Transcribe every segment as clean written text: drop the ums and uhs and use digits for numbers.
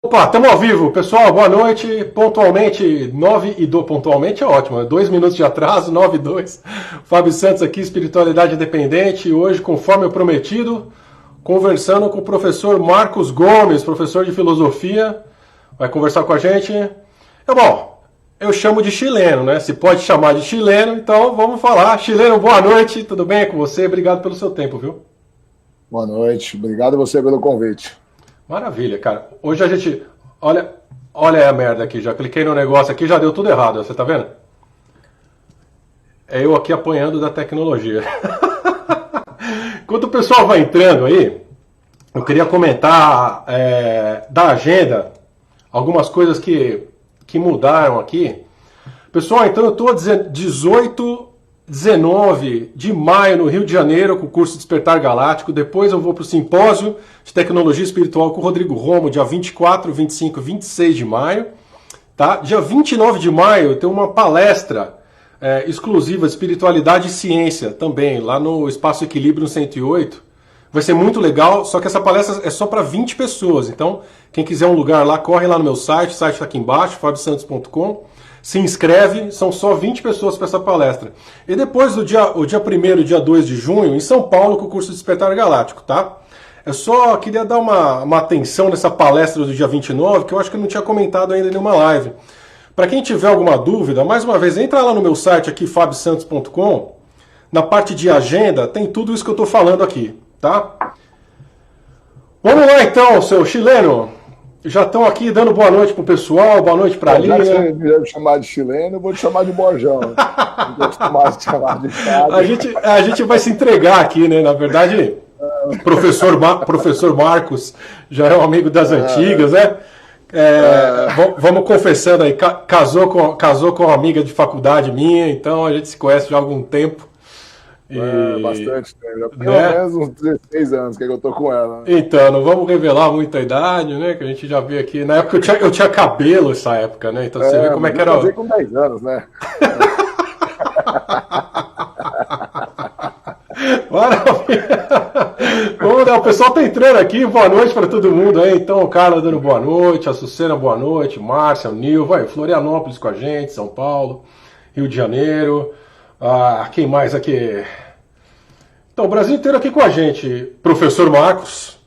Opa, estamos ao vivo, pessoal, boa noite, pontualmente, 9:02, pontualmente é ótimo, 2 minutos de atraso, 9:02, Fábio Santos aqui, Espiritualidade Independente, e hoje, conforme eu prometido, conversando com o professor Marcos Gomes, professor de filosofia, vai conversar com a gente. Bom, eu chamo de chileno, né, se pode chamar de chileno, então vamos falar. Chileno, boa noite, tudo bem com você? Obrigado pelo seu tempo, viu? Boa noite, obrigado a você pelo convite. Maravilha, cara. Hoje a gente. Olha a merda aqui, já cliquei no negócio aqui, já deu tudo errado, você tá vendo? É eu aqui apanhando da tecnologia. Enquanto o pessoal vai entrando aí, eu queria comentar da agenda algumas coisas que mudaram aqui. Pessoal, então eu estou 18, 19 de maio no Rio de Janeiro com o curso Despertar Galáctico. Depois eu vou para o simpósio de tecnologia espiritual com o Rodrigo Romo, dia 24, 25 e 26 de maio. Tá? Dia 29 de maio tem uma palestra exclusiva de espiritualidade e ciência também, lá no Espaço Equilíbrio 108. Vai ser muito legal, só que essa palestra é só para 20 pessoas. Então, quem quiser um lugar lá, corre lá no meu site, o site está aqui embaixo, fabiosantos.com. Se inscreve, são só 20 pessoas para essa palestra. E depois o dia 1º e dia 2 de junho, em São Paulo, com o curso Despertar Galáctico, tá? Eu só queria dar uma atenção nessa palestra do dia 29, que eu acho que eu não tinha comentado ainda em nenhuma live. Para quem tiver alguma dúvida, mais uma vez, entra lá no meu site aqui, fabiosantos.com. Na parte de agenda, tem tudo isso que eu estou falando aqui, tá? Vamos lá então, seu chileno. Já estão aqui dando boa noite pro pessoal, boa noite pra Linha. Já que você me chamar de chileno, eu vou te chamar de Borjão. Não vou te chamar de Fábio. A gente vai se entregar aqui, né? Na verdade, professor Marcos já é um amigo das antigas, né? Vamos confessando aí, casou com uma amiga de faculdade minha, então a gente se conhece já há algum tempo. Bastante tempo, já pelo menos uns 16 anos que eu tô com ela. Né? Então, não vamos revelar muita idade, né? Que a gente já vê aqui. Na época eu tinha cabelo essa época, né? Então você vê como é que era. Eu casei com 10 anos, né? Maravilha! Vamos lá, o pessoal tá entrando aqui, boa noite para todo mundo aí. Então, o Carlos dando boa noite, a Sucena boa noite, Márcia, o Nil, vai, Florianópolis com a gente, São Paulo, Rio de Janeiro. Quem mais aqui? Então, o Brasil inteiro aqui com a gente, professor Marcos.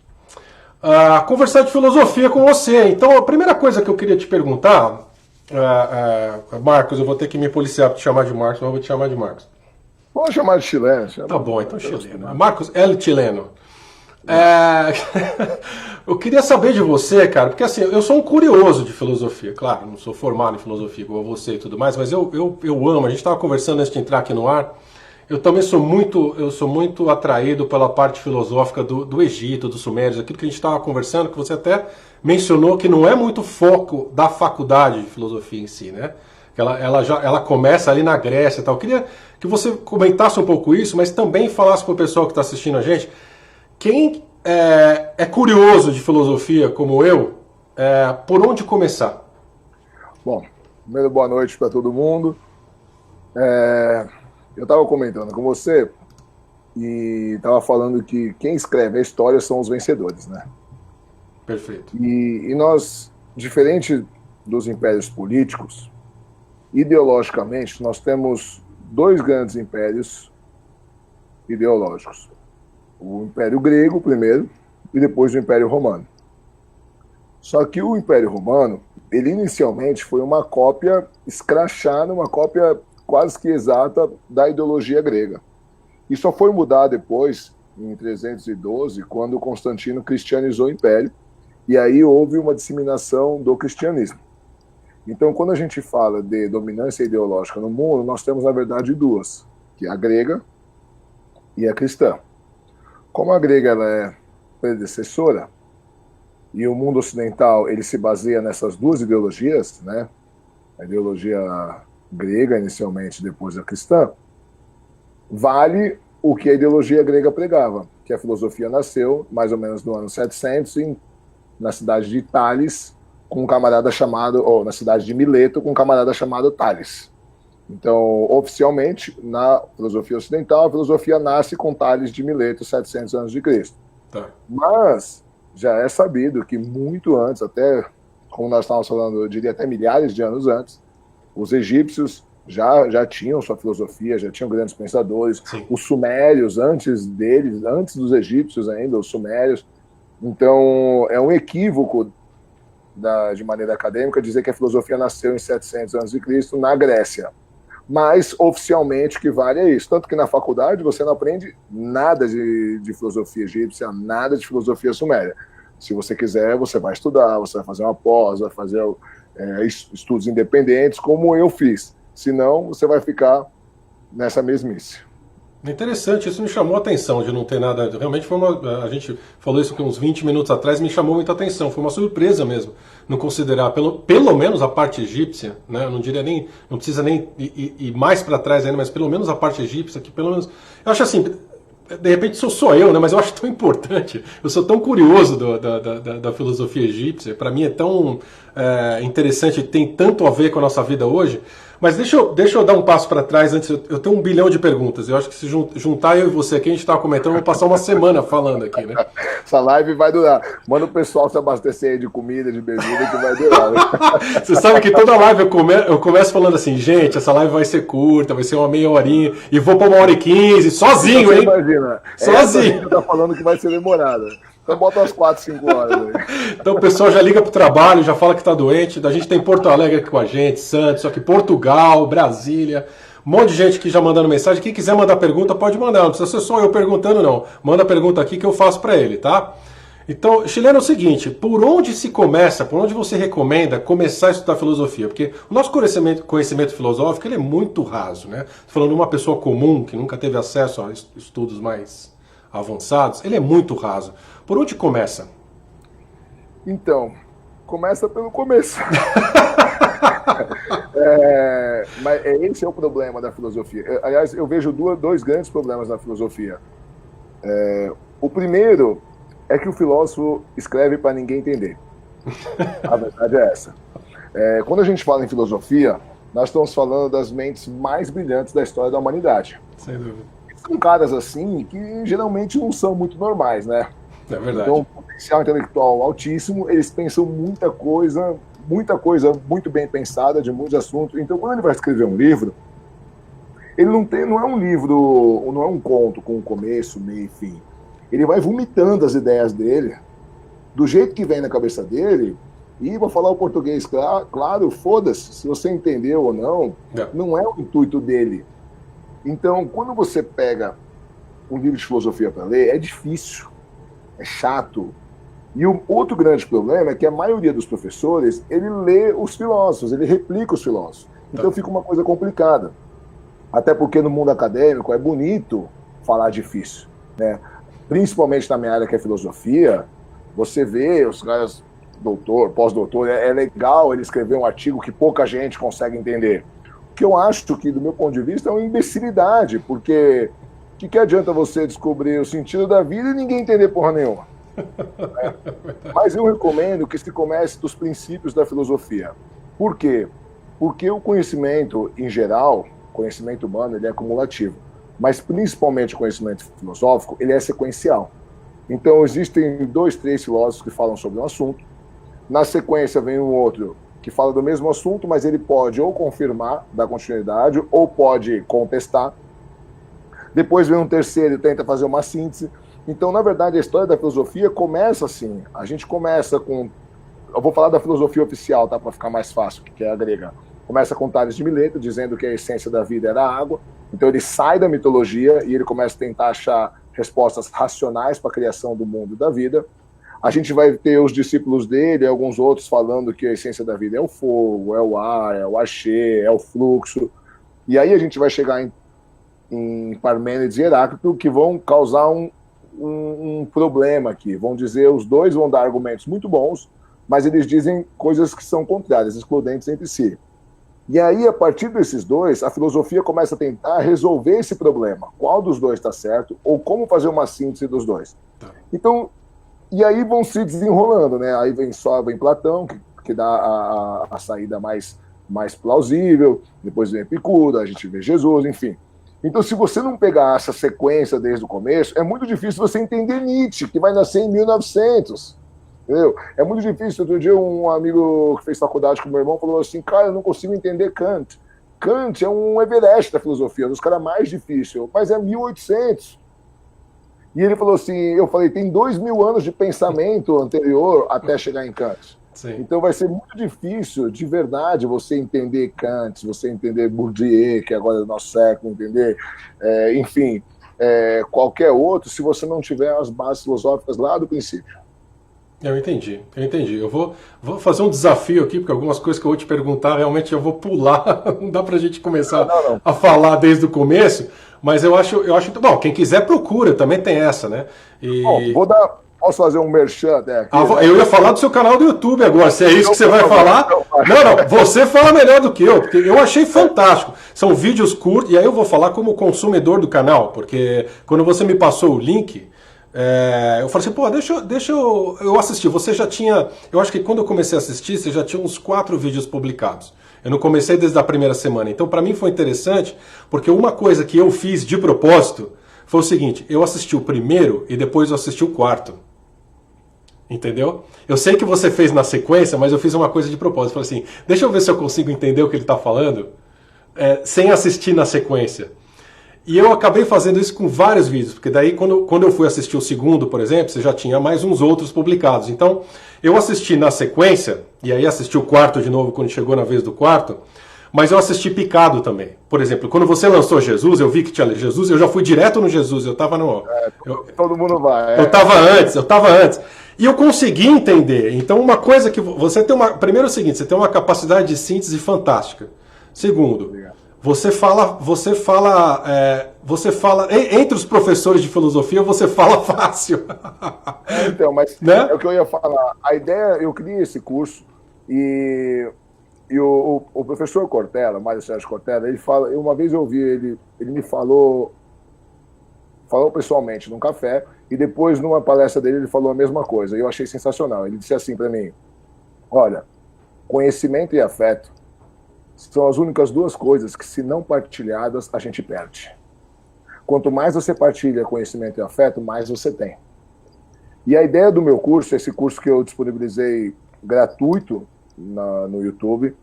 Conversar de filosofia com você. Então, a primeira coisa que eu queria te perguntar, Marcos, eu vou ter que me policiar para te chamar de Marcos, mas eu vou te chamar de Marcos. Vamos chamar de chileno. Tá bom, então chileno. Marcos L. Chileno. Eu queria saber de você, cara, porque assim, eu sou um curioso de filosofia, claro, não sou formado em filosofia igual você e tudo mais, mas eu amo, a gente estava conversando antes de entrar aqui no ar, eu também sou muito atraído pela parte filosófica do Egito, dos Sumérios, aquilo que a gente estava conversando, que você até mencionou que não é muito foco da faculdade de filosofia em si, né? Ela começa ali na Grécia e tal. Eu queria que você comentasse um pouco isso, mas também falasse para o pessoal que está assistindo a gente, quem é curioso de filosofia como eu, por onde começar? Bom, primeiro boa noite para todo mundo. Eu estava comentando com você e estava falando que quem escreve a história são os vencedores, né? Perfeito. E nós, diferente dos impérios políticos, ideologicamente, nós temos dois grandes impérios ideológicos. O Império Grego, primeiro, e depois o Império Romano. Só que o Império Romano, ele inicialmente foi uma cópia escrachada, uma cópia quase que exata da ideologia grega. E só foi mudar depois, em 312, quando Constantino cristianizou o Império, e aí houve uma disseminação do cristianismo. Então, quando a gente fala de dominância ideológica no mundo, nós temos, na verdade, duas, que é a grega e a cristã. Como a grega ela é predecessora, e o mundo ocidental ele se baseia nessas duas ideologias, né? A ideologia grega, inicialmente, depois a cristã, vale o que a ideologia grega pregava, que a filosofia nasceu mais ou menos no ano 700, na cidade de Tales, com um camarada chamado, ou na cidade de Mileto, com um camarada chamado Tales. Então, oficialmente, na filosofia ocidental, a filosofia nasce com Tales de Mileto, 700 anos de Cristo. Tá. Mas já é sabido que muito antes, até como nós estávamos falando, eu diria até milhares de anos antes, os egípcios já tinham sua filosofia, já tinham grandes pensadores. Sim. Os sumérios, antes deles, antes dos egípcios ainda, os sumérios. Então, é um equívoco, de maneira acadêmica, dizer que a filosofia nasceu em 700 a.C. na Grécia. Mas, oficialmente, o que vale é isso. Tanto que na faculdade você não aprende nada de filosofia egípcia, nada de filosofia suméria. Se você quiser, você vai estudar, você vai fazer uma pós, vai fazer estudos independentes, como eu fiz. Senão, você vai ficar nessa mesmice. Interessante, isso me chamou a atenção de não ter nada. Realmente a gente falou isso uns 20 minutos atrás, me chamou muita atenção. Foi uma surpresa mesmo, não considerar pelo menos a parte egípcia, né? Eu não diria nem, não precisa nem ir mais para trás ainda, mas pelo menos a parte egípcia, que pelo menos. Eu acho assim, de repente sou eu, né? Mas eu acho tão importante. Eu sou tão curioso da filosofia egípcia. Para mim é tão interessante, tem tanto a ver com a nossa vida hoje. Mas deixa eu dar um passo para trás antes. Eu tenho 1 bilhão de perguntas. Eu acho que se juntar eu e você aqui, a gente estava comentando, vamos passar uma semana falando aqui, né? Essa live vai durar. Manda o pessoal se abastecer aí de comida, de bebida, que vai durar. Né? Você sabe que toda live eu começo falando assim, gente, essa live vai ser curta, vai ser uma meia horinha, e vou para 1h15, sozinho, hein? Imagina. Sozinho. Você tá falando que vai ser demorada. Então bota umas 4, 5 horas aí. Então o pessoal já liga pro trabalho, já fala que tá doente. A gente tem Porto Alegre aqui com a gente, Santos, aqui Portugal, Brasília. Um monte de gente que já mandando mensagem. Quem quiser mandar pergunta, pode mandar. Não precisa ser só eu perguntando, não. Manda pergunta aqui que eu faço para ele, tá? Então, Chileno, é o seguinte, por onde se começa, por onde você recomenda começar a estudar filosofia? Porque o nosso conhecimento filosófico ele é muito raso, né? Falando de uma pessoa comum, que nunca teve acesso a estudos mais avançados, ele é muito raso. Por onde começa? Então, começa pelo começo. Mas esse é o problema da filosofia. Aliás, eu vejo dois grandes problemas na filosofia. O primeiro é que o filósofo escreve para ninguém entender. A verdade é essa. Quando a gente fala em filosofia, nós estamos falando das mentes mais brilhantes da história da humanidade. Sem dúvida. São caras assim que geralmente não são muito normais, né? É verdade. Então, um potencial intelectual altíssimo, eles pensam muita coisa muito bem pensada de muitos assuntos. Então, quando ele vai escrever um livro, ele não é um livro, não é um conto com começo, meio e fim. Ele vai vomitando as ideias dele, do jeito que vem na cabeça dele, e vou falar o português claro, foda-se, se você entendeu ou não, não é o intuito dele. Então, quando você pega um livro de filosofia para ler, é difícil, é chato. E o outro grande problema é que a maioria dos professores, ele lê os filósofos, ele replica os filósofos. Então fica uma coisa complicada. Até porque no mundo acadêmico é bonito falar difícil, né? Principalmente na minha área que é filosofia, você vê os caras, doutor, pós-doutor, é legal ele escrever um artigo que pouca gente consegue entender. O que eu acho que, do meu ponto de vista, é uma imbecilidade, porque o que adianta você descobrir o sentido da vida e ninguém entender porra nenhuma? Mas eu recomendo que se comece dos princípios da filosofia. Por quê? Porque o conhecimento, em geral, conhecimento humano, ele é acumulativo. Mas principalmente o conhecimento filosófico, ele é sequencial. Então existem 2, 3 filósofos que falam sobre um assunto. Na sequência vem um outro que fala do mesmo assunto, mas ele pode ou confirmar, dar continuidade, ou pode contestar. Depois vem um terceiro e tenta fazer uma síntese. Então, na verdade, a história da filosofia começa assim. A gente começa com... Eu vou falar da filosofia oficial, tá? Para ficar mais fácil, que é a grega. Começa com Tales de Mileto, dizendo que a essência da vida era a água. Então ele sai da mitologia e ele começa a tentar achar respostas racionais para a criação do mundo e da vida. A gente vai ter os discípulos dele e alguns outros falando que a essência da vida é o fogo, é o ar, é o axé, é o fluxo. E aí a gente vai chegar em Parmênides e Heráclito, que vão causar um problema aqui. Vão dizer, os dois vão dar argumentos muito bons, mas eles dizem coisas que são contrárias, excludentes entre si. E aí, a partir desses dois, a filosofia começa a tentar resolver esse problema. Qual dos dois está certo, ou como fazer uma síntese dos dois. Então, e aí vão se desenrolando, né? Aí vem Platão, que dá a saída mais plausível, depois vem Epicuro, a gente vê Jesus, enfim. Então, se você não pegar essa sequência desde o começo, é muito difícil você entender Nietzsche, que vai nascer em 1900. Entendeu? É muito difícil. Outro dia um amigo que fez faculdade com meu irmão falou assim, cara, eu não consigo entender Kant. Kant é um Everest da filosofia, um dos caras mais difíceis, mas é 1800. E ele falou assim, eu falei, tem 2000 anos de pensamento anterior até chegar em Kant. Sim. Então vai ser muito difícil, de verdade, você entender Kant, você entender Bourdieu, que agora é do nosso século, entender, enfim, qualquer outro, se você não tiver as bases filosóficas lá do princípio. Eu entendi. Eu vou fazer um desafio aqui, porque algumas coisas que eu vou te perguntar, realmente eu vou pular. Não dá pra gente começar a falar desde o começo, mas eu acho. Bom, quem quiser procura, também tem essa, né? E... Bom, posso fazer um merchan até aqui? Eu ia falar do seu canal do YouTube agora, se é isso que você vai falar. Não, você fala melhor do que eu, porque eu achei fantástico. São vídeos curtos, e aí eu vou falar como consumidor do canal, porque quando você me passou o link. Eu falei assim, pô, deixa eu assistir. Você já tinha, eu acho que quando eu comecei a assistir, você já tinha uns 4 vídeos publicados. Eu não comecei desde a primeira semana. Então, para mim foi interessante, porque uma coisa que eu fiz de propósito foi o seguinte: eu assisti o primeiro e depois eu assisti o quarto. Entendeu? Eu sei que você fez na sequência, mas eu fiz uma coisa de propósito. Falei assim, deixa eu ver se eu consigo entender o que ele está falando, sem assistir na sequência. E eu acabei fazendo isso com vários vídeos, porque daí quando eu fui assistir o segundo, por exemplo, você já tinha mais uns outros publicados. Então, eu assisti na sequência, e aí assisti o quarto de novo quando chegou na vez do quarto, mas eu assisti picado também. Por exemplo, quando você lançou Jesus, eu vi que tinha Jesus, eu já fui direto no Jesus, eu estava no... todo mundo vai. Eu estava antes. E eu consegui entender. Então, uma coisa que você tem uma... Primeiro é o seguinte, você tem uma capacidade de síntese fantástica. Segundo... Você fala, entre os professores de filosofia, você fala fácil. Então, mas né? É o que eu ia falar. A ideia, eu criei esse curso e o professor Cortella, Mário Sérgio Cortella, ele fala, uma vez eu ouvi ele me falou pessoalmente num café e depois numa palestra dele ele falou a mesma coisa e eu achei sensacional. Ele disse assim para mim, olha, conhecimento e afeto são as únicas 2 coisas que, se não partilhadas, a gente perde. Quanto mais você partilha conhecimento e afeto, mais você tem. E a ideia do meu curso, esse curso que eu disponibilizei gratuito no YouTube,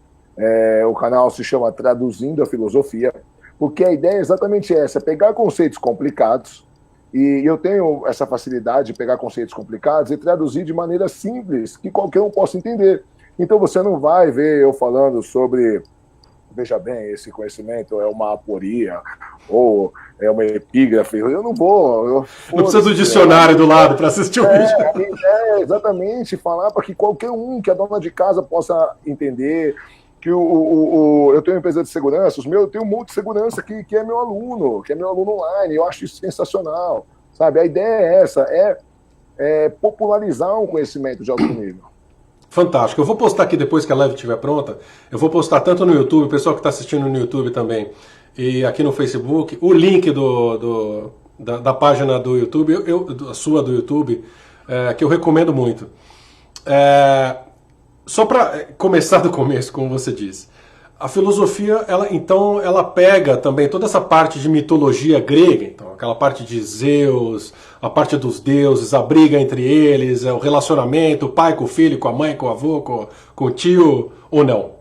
o canal se chama Traduzindo a Filosofia, porque a ideia é exatamente essa, pegar conceitos complicados, e eu tenho essa facilidade de pegar conceitos complicados e traduzir de maneira simples, que qualquer um possa entender. Então você não vai ver eu falando sobre... Veja bem, esse conhecimento é uma aporia ou é uma epígrafe. Eu não vou. Não precisa do dicionário do lado para assistir o vídeo. Exatamente, falar para que qualquer um, que a dona de casa possa entender. Que eu tenho uma empresa de segurança, eu tenho um monte de segurança que é meu aluno, online. Eu acho isso sensacional. Sabe? A ideia é essa, é popularizar um conhecimento de alto nível. Fantástico. Eu vou postar aqui depois que a live estiver pronta. Eu vou postar tanto no YouTube, o pessoal que está assistindo no YouTube também, e aqui no Facebook, o link da página do YouTube, a sua do YouTube, que eu recomendo muito. Só para começar do começo, como você disse, a filosofia, ela pega também toda essa parte de mitologia grega, então aquela parte de Zeus, a parte dos deuses, a briga entre eles, o relacionamento, o pai com o filho, com a mãe, com o avô, com o tio, ou não?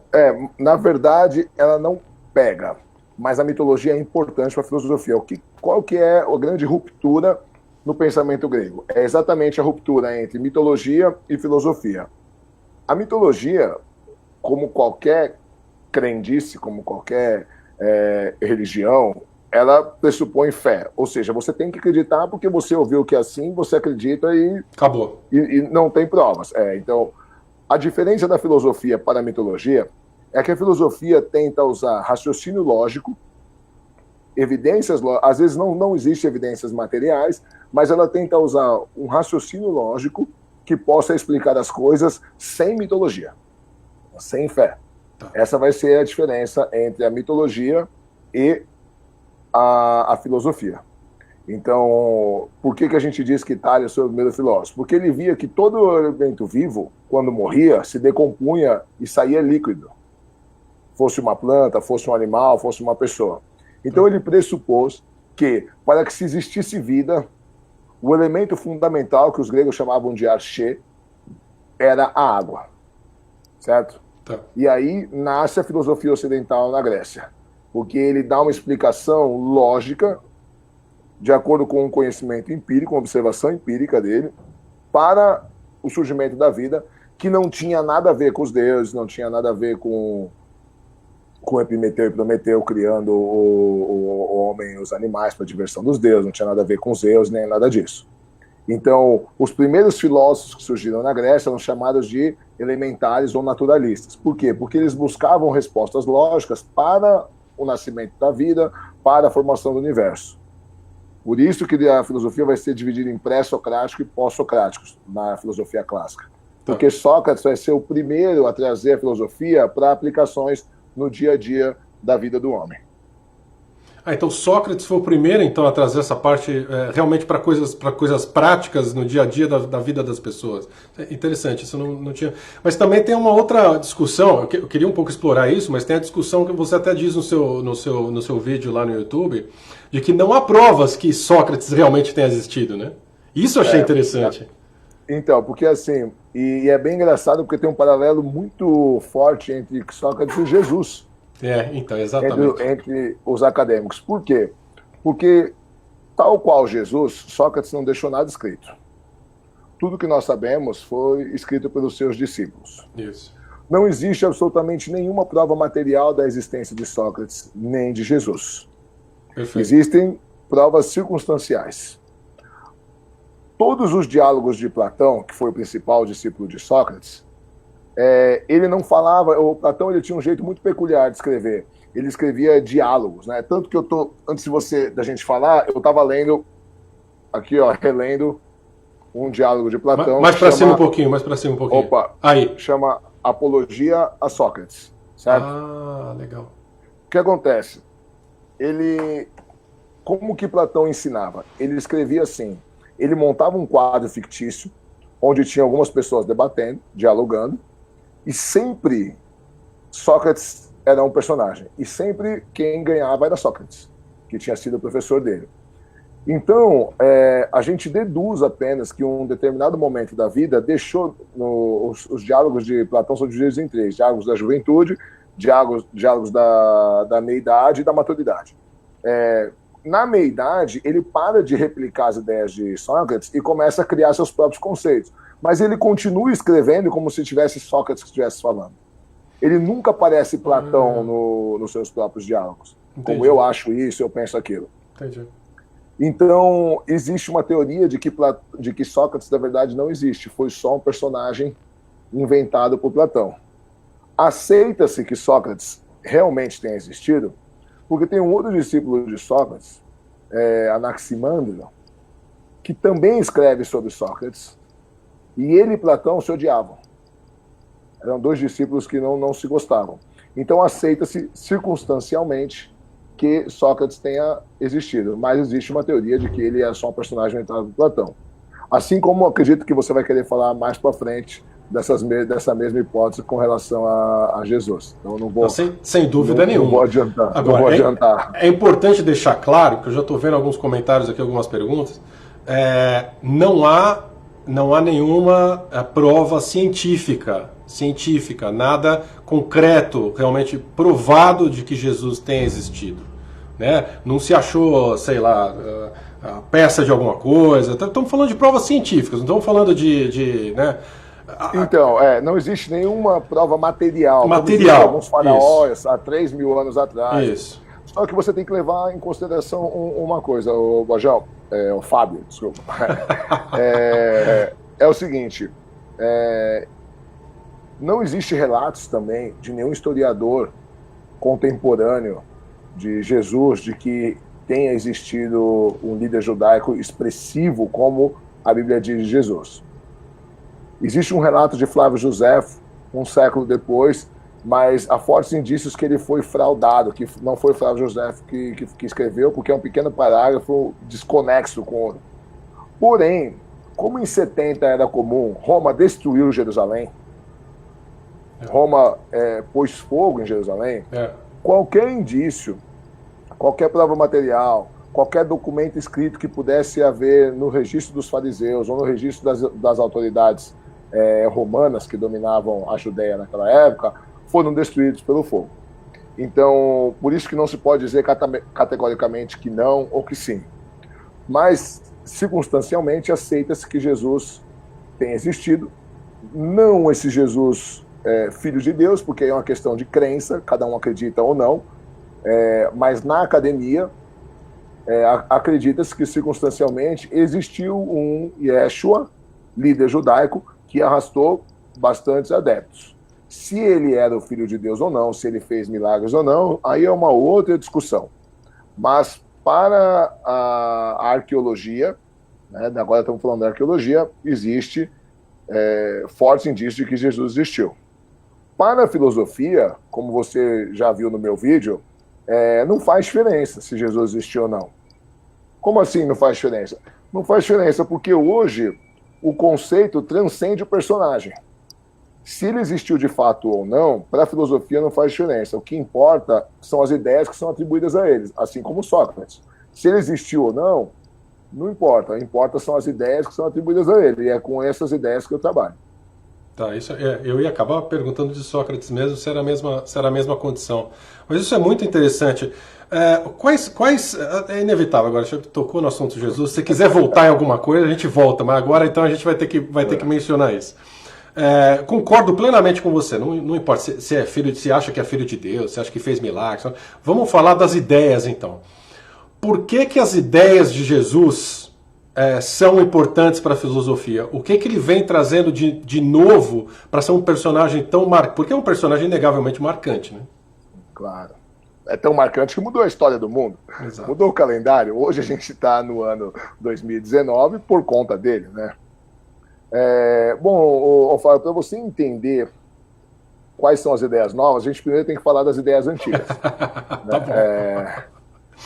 Na verdade, ela não pega, mas a mitologia é importante para a filosofia. Qual que é a grande ruptura no pensamento grego? É exatamente a ruptura entre mitologia e filosofia. A mitologia, como qualquer crendice, como qualquer religião, ela pressupõe fé. Ou seja, você tem que acreditar porque você ouviu que é assim, você acredita e... Acabou. E não tem provas. Então, a diferença da filosofia para a mitologia é que a filosofia tenta usar raciocínio lógico, evidências, às vezes não existe evidências materiais, mas ela tenta usar um raciocínio lógico que possa explicar as coisas sem mitologia, sem fé. Essa vai ser a diferença entre a mitologia e a filosofia. Então, por que a gente diz que Tales foi o primeiro filósofo? Porque ele via que todo elemento vivo, quando morria, se decompunha e saía líquido. Fosse uma planta, fosse um animal, fosse uma pessoa. Então ele pressupôs que, para que se existisse vida, o elemento fundamental, que os gregos chamavam de archê, era a água, certo? Tá. E aí nasce a filosofia ocidental na Grécia, porque ele dá uma explicação lógica, de acordo com um conhecimento empírico, uma observação empírica dele, para o surgimento da vida, que não tinha nada a ver com os deuses, não tinha nada a ver com Epimeteu e Prometeu criando o homem e os animais para a diversão dos deuses, não tinha nada a ver com Zeus, nem nada disso. Então, os primeiros filósofos que surgiram na Grécia eram chamados de elementares ou naturalistas. Por quê? Porque eles buscavam respostas lógicas para o nascimento da vida, para a formação do universo. Por isso que a filosofia vai ser dividida em pré-socrático e pós-socrático na filosofia clássica. Porque Sócrates vai ser o primeiro a trazer a filosofia para aplicações no dia a dia da vida do homem. Então Sócrates foi o primeiro então a trazer essa parte realmente para coisas práticas no dia a dia da vida das pessoas. Interessante, isso não tinha. Mas também tem uma outra discussão, eu queria um pouco explorar isso, mas tem a discussão que você até diz no seu vídeo lá no YouTube, de que não há provas que Sócrates realmente tenha existido, né? Isso eu achei interessante. Então, porque assim, e é bem engraçado porque tem um paralelo muito forte entre Sócrates e Jesus. Então, exatamente. Entre os acadêmicos. Por quê? Porque, tal qual Jesus, Sócrates não deixou nada escrito. Tudo que nós sabemos foi escrito pelos seus discípulos. Isso. Não existe absolutamente nenhuma prova material da existência de Sócrates, nem de Jesus. Perfeito. Existem provas circunstanciais. Todos os diálogos de Platão, que foi o principal discípulo de Sócrates, ele não falava, o Platão ele tinha um jeito muito peculiar de escrever. Ele escrevia diálogos, né? Tanto que antes da gente falar, eu estava lendo, aqui ó, relendo um diálogo de Platão. Mais para cima um pouquinho, Opa, aí. Chama Apologia a Sócrates, certo? Ah, legal. O que acontece? Como que Platão ensinava? Ele escrevia assim, ele montava um quadro fictício, onde tinha algumas pessoas debatendo, dialogando, e sempre Sócrates era um personagem. E sempre quem ganhava era Sócrates, que tinha sido o professor dele. Então, a gente deduz apenas que um determinado momento da vida deixou... Os diálogos de Platão são divididos em três. Diálogos da juventude, diálogos da meia-idade e da maturidade. Na meia-idade, ele para de replicar as ideias de Sócrates e começa a criar seus próprios conceitos. Mas ele continua escrevendo como se tivesse Sócrates que estivesse falando. Ele nunca aparece Platão nos seus próprios diálogos. Entendi. Como eu acho isso, eu penso aquilo. Entendi. Então, existe uma teoria de que Sócrates, na verdade, não existe. Foi só um personagem inventado por Platão. Aceita-se que Sócrates realmente tenha existido, porque tem um outro discípulo de Sócrates, Anaximandro, que também escreve sobre Sócrates, e ele e Platão se odiavam. Eram dois discípulos que não se gostavam. Então aceita-se circunstancialmente que Sócrates tenha existido, mas existe uma teoria de que ele é só um personagem inventado por Platão. Assim como acredito que você vai querer falar mais para frente dessa mesma hipótese com relação a Jesus. Então não vou... Sem dúvida nenhuma. Não vou adiantar. Agora, não vou adiantar. É importante deixar claro, que eu já estou vendo alguns comentários aqui, algumas perguntas, não há nenhuma prova científica, nada concreto, realmente provado de que Jesus tenha existido. Né? Não se achou, sei lá, a peça de alguma coisa. Estamos falando de provas científicas, não estamos falando né? Então, não existe nenhuma prova material. Material. Como alguns faraós há 3.000 anos atrás. Isso. Só que você tem que levar em consideração uma coisa, o Bajão, o Fábio, desculpa. É o seguinte, não existe relatos também de nenhum historiador contemporâneo de Jesus de que tenha existido um líder judaico expressivo como a Bíblia diz de Jesus. Existe um relato de Flávio Josefo, um século depois, mas há fortes indícios que ele foi fraudado, que não foi Flávio Josefo que escreveu, porque é um pequeno parágrafo desconexo com outro. Porém, como em 70 era comum, Roma destruiu Jerusalém, Roma pôs fogo em Jerusalém, qualquer indício, qualquer prova material, qualquer documento escrito que pudesse haver no registro dos fariseus ou no registro das autoridades romanas que dominavam a Judéia naquela época foram destruídos pelo fogo. Então, por isso que não se pode dizer categoricamente que não ou que sim. Mas, circunstancialmente, aceita-se que Jesus tem existido. Não esse Jesus filho de Deus, porque é uma questão de crença, cada um acredita ou não. Mas na academia, acredita-se que circunstancialmente existiu um Yeshua, líder judaico, que arrastou bastantes adeptos. Se ele era o filho de Deus ou não, se ele fez milagres ou não, aí é uma outra discussão. Mas para a arqueologia, né, agora estamos falando da arqueologia, existe fortes indícios de que Jesus existiu. Para a filosofia, como você já viu no meu vídeo, não faz diferença se Jesus existiu ou não. Como assim não faz diferença? Não faz diferença porque hoje o conceito transcende o personagem. Se ele existiu de fato ou não, para a filosofia não faz diferença. O que importa são as ideias que são atribuídas a eles, assim como Sócrates. Se ele existiu ou não, não importa. Importa são as ideias que são atribuídas a ele. E é com essas ideias que eu trabalho. Tá, isso eu ia acabar perguntando de Sócrates mesmo se era a mesma condição. Mas isso é muito interessante. É inevitável agora, já tocou no assunto Jesus. Se você quiser voltar em alguma coisa, a gente volta, mas agora então a gente vai ter que mencionar isso. Concordo plenamente com você, não importa se é filho, se acha que é filho de Deus, se acha que fez milagres. Vamos falar das ideias então. Por que as ideias de Jesus são importantes para a filosofia? O que ele vem trazendo de novo para ser um personagem tão marcante? Porque é um personagem inegavelmente marcante, né? Claro. É tão marcante que mudou a história do mundo. Exato. Mudou o calendário. Hoje a gente está no ano 2019 por conta dele, né? Bom, Fábio, para você entender quais são as ideias novas, a gente primeiro tem que falar das ideias antigas. Tá bom.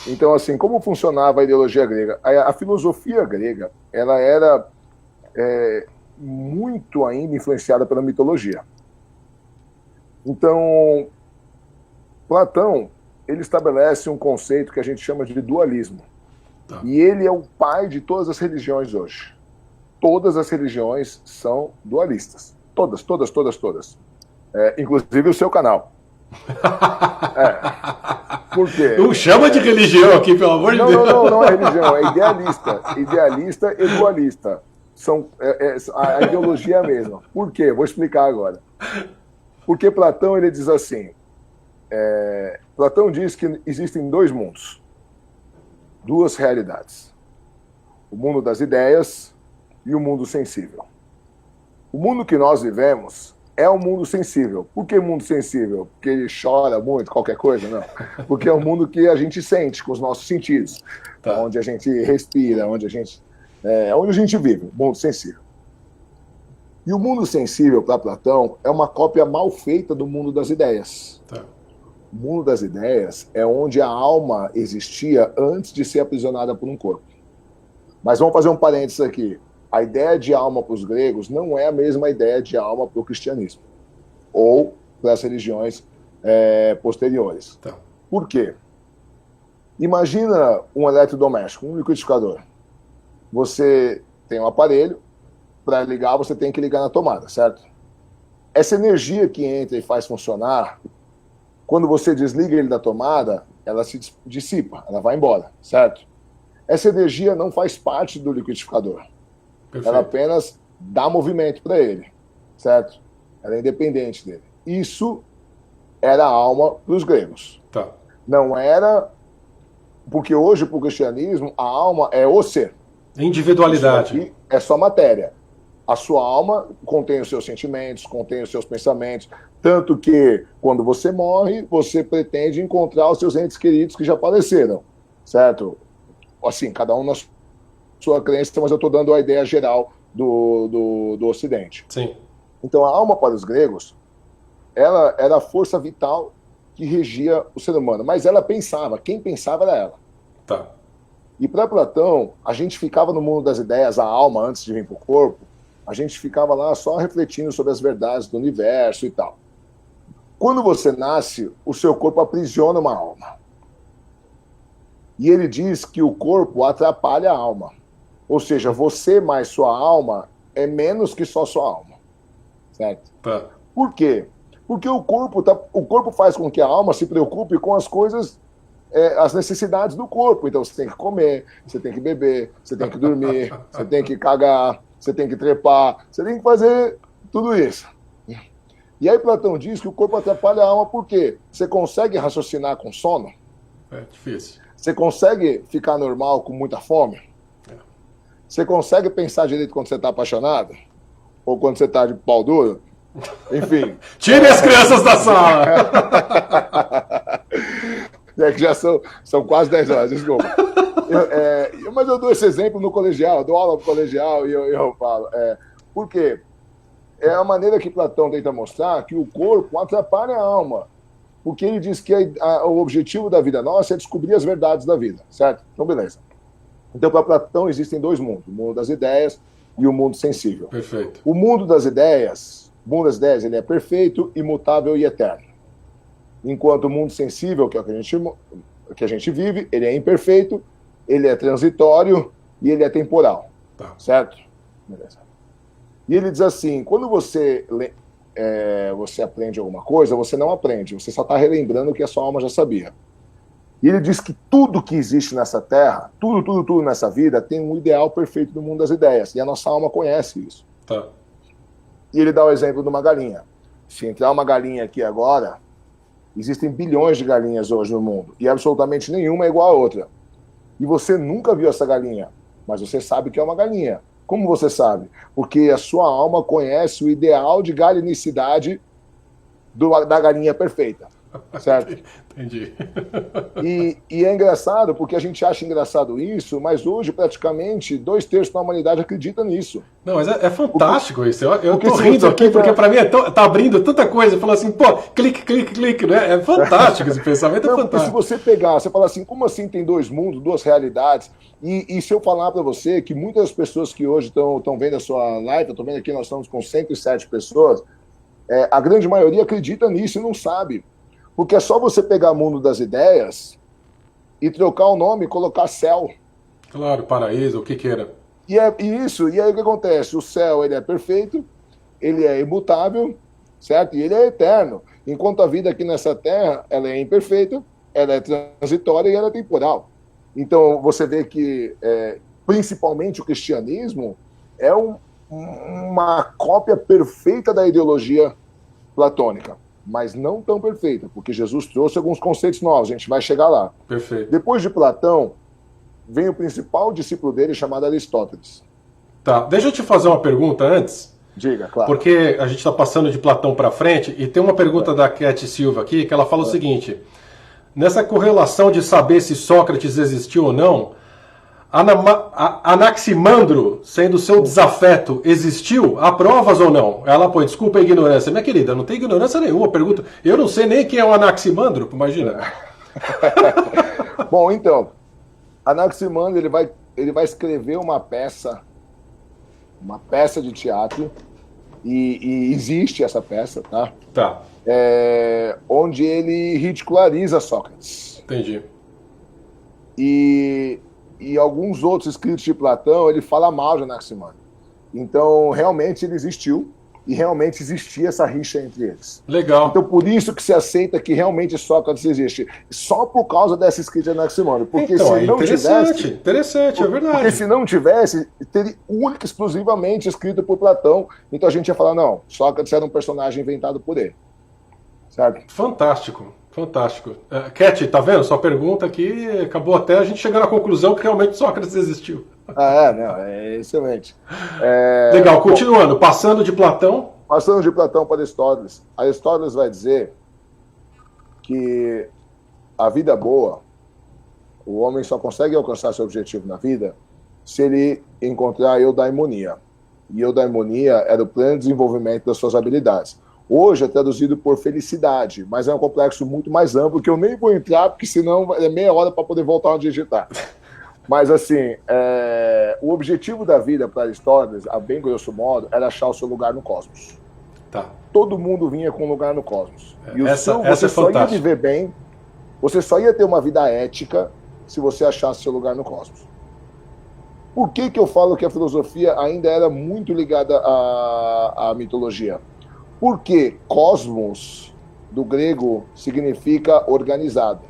Então, assim, como funcionava a ideologia grega? A filosofia grega, ela era muito ainda influenciada pela mitologia. Então, Platão, ele estabelece um conceito que a gente chama de dualismo. Tá. E ele é o pai de todas as religiões hoje. Todas as religiões são dualistas. Todas. Inclusive o seu canal. Por quê? Não chama de religião aqui, pelo amor de Deus. Não é religião, é idealista. Idealista e dualista. A ideologia é a mesma. Por quê? Vou explicar agora. Porque Platão ele diz assim, Platão diz que existem dois mundos, duas realidades. O mundo das ideias e o mundo sensível. O mundo que nós vivemos é um mundo sensível. Por que mundo sensível? Porque ele chora muito, qualquer coisa? Não. Porque é um mundo que a gente sente com os nossos sentidos. Tá. Onde a gente respira, onde a gente vive, mundo sensível. E o mundo sensível, para Platão, é uma cópia mal feita do mundo das ideias. Tá. O mundo das ideias é onde a alma existia antes de ser aprisionada por um corpo. Mas vamos fazer um parênteses aqui. A ideia de alma para os gregos não é a mesma ideia de alma para o cristianismo ou para as religiões posteriores. Tá. Por quê? Imagina um eletrodoméstico, um liquidificador. Você tem um aparelho, para ligar você tem que ligar na tomada, certo? Essa energia que entra e faz funcionar, quando você desliga ele da tomada, ela se dissipa, ela vai embora, certo? Essa energia não faz parte do liquidificador. Perfeito. Ela apenas dá movimento para ele, certo? Ela é independente dele. Isso era a alma dos gregos. Tá. Não era... Porque hoje, para o cristianismo, a alma é o ser. Individualidade. É só matéria. A sua alma contém os seus sentimentos, contém os seus pensamentos. Tanto que, quando você morre, você pretende encontrar os seus entes queridos que já faleceram, certo? Assim, cada um na sua crença, mas eu estou dando a ideia geral do Ocidente. Sim. Então, a alma para os gregos, ela era a força vital que regia o ser humano. Mas ela pensava, quem pensava era ela. Tá. E para Platão, a gente ficava no mundo das ideias, a alma, antes de vir para o corpo, a gente ficava lá só refletindo sobre as verdades do universo e tal. Quando você nasce, o seu corpo aprisiona uma alma. E ele diz que o corpo atrapalha a alma. Ou seja, você mais sua alma é menos que só sua alma. certo? Tá. Por quê? Porque o corpo faz com que a alma se preocupe com as coisas, as necessidades do corpo. Então você tem que comer, você tem que beber, você tem que dormir, você tem que cagar, você tem que trepar, você tem que fazer tudo isso. E aí Platão diz que o corpo atrapalha a alma por quê? Você consegue raciocinar com sono? É difícil. Você consegue ficar normal com muita fome? Você consegue pensar direito quando você está apaixonado? Ou quando você está de pau duro? Enfim. Tire as crianças da sala! É que já são quase 10 horas, desculpa. Mas eu dou esse exemplo no colegial, eu dou aula no colegial e eu falo. Por quê? É a maneira que Platão tenta mostrar que o corpo atrapalha a alma. Porque ele diz que o objetivo da vida nossa é descobrir as verdades da vida, certo? Então, beleza. Então, para Platão, existem dois mundos: o mundo das ideias e o mundo sensível. Perfeito. O mundo das ideias, ele é perfeito, imutável e eterno. Enquanto o mundo sensível, que é o que a gente vive, ele é imperfeito, ele é transitório e ele é temporal. Tá. Certo? Beleza. E ele diz assim, quando você aprende alguma coisa, você não aprende, você só está relembrando o que a sua alma já sabia. E ele diz que tudo que existe nessa terra, tudo nessa vida, tem um ideal perfeito do mundo das ideias. E a nossa alma conhece isso. Tá. E ele dá o exemplo de uma galinha. Se entrar uma galinha aqui agora, existem bilhões de galinhas hoje no mundo. E absolutamente nenhuma é igual a outra. E você nunca viu essa galinha, mas você sabe que é uma galinha. Como você sabe? Porque a sua alma conhece o ideal de galinicidade da galinha perfeita. Certo? Entendi. E é engraçado, porque a gente acha engraçado isso, mas hoje praticamente 2/3 da humanidade acredita nisso. Não, mas é fantástico isso. Eu tô se rindo você aqui pegar- porque pra mim tá abrindo tanta coisa. Falando assim, pô, clique, né? É fantástico esse pensamento, é Não, porque se fantástico. você pegar, você fala assim, como assim tem dois mundos, duas realidades? E se eu falar para você que muitas das pessoas que hoje estão vendo a sua live, eu estou vendo aqui, nós estamos com 107 pessoas, a grande maioria acredita nisso e não sabe. Porque é só você pegar o mundo das ideias e trocar o nome e colocar céu. Claro, paraíso, o que queira. E aí o que acontece? O céu, ele é perfeito, ele é imutável, certo? E ele é eterno. Enquanto a vida aqui nessa terra, ela é imperfeita, ela é transitória e ela é temporal. Então, você vê que, principalmente o cristianismo, é uma cópia perfeita da ideologia platônica, mas não tão perfeita, porque Jesus trouxe alguns conceitos novos, a gente vai chegar lá. Perfeito. Depois de Platão, vem o principal discípulo dele, chamado Aristóteles. Tá, deixa eu te fazer uma pergunta antes. Diga, claro. Porque a gente está passando de Platão para frente e tem uma pergunta da Cat Silva aqui que ela fala o seguinte: nessa correlação de saber se Sócrates existiu ou não, Anaximandro, sendo seu desafeto, existiu? Há provas ou não? Ela põe, desculpa a ignorância. Minha querida, não tem ignorância nenhuma. Pergunta, eu não sei nem quem é o Anaximandro, imagina. Bom, então, Anaximandro ele vai escrever uma peça de teatro, e existe essa peça, tá? Tá, Onde ele ridiculariza Sócrates. entendi. E alguns outros escritos de Platão, ele fala mal de Anaximandro. Então, realmente ele existiu, e realmente existia essa rixa entre eles. Legal. Então, por isso que se aceita que realmente Sócrates existe. Só por causa dessa escrita de Anaximandro. Porque Então, se não tivesse... interessante, é verdade. Porque se não tivesse, teria única e exclusivamente escrito por Platão. Então a gente ia falar, não, Sócrates era um personagem inventado por ele. Certo? Fantástico, fantástico. Cat, tá vendo? Sua pergunta aqui acabou até a gente chegar à conclusão que realmente Sócrates existiu. É excelente. Legal, continuando, passando de Platão. Passando de Platão para Aristóteles. Aristóteles vai dizer que a vida boa, o homem só consegue alcançar seu objetivo na vida se ele encontrar a eudaimonia. E eudaimonia era o pleno desenvolvimento das suas habilidades. Hoje é traduzido por felicidade, mas é um complexo muito mais amplo que eu nem vou entrar, porque senão é meia hora para poder voltar onde a gente está. Mas, assim, o objetivo da vida para Aristóteles, a bem grosso modo, era achar o seu lugar no cosmos. Tá. Todo mundo vinha com um lugar no cosmos. E Essa você é só ia fantástica. viver bem, você só ia ter uma vida ética se você achasse seu lugar no cosmos. Por que eu falo que a filosofia ainda era muito ligada à mitologia? Porque cosmos, do grego, significa organizado.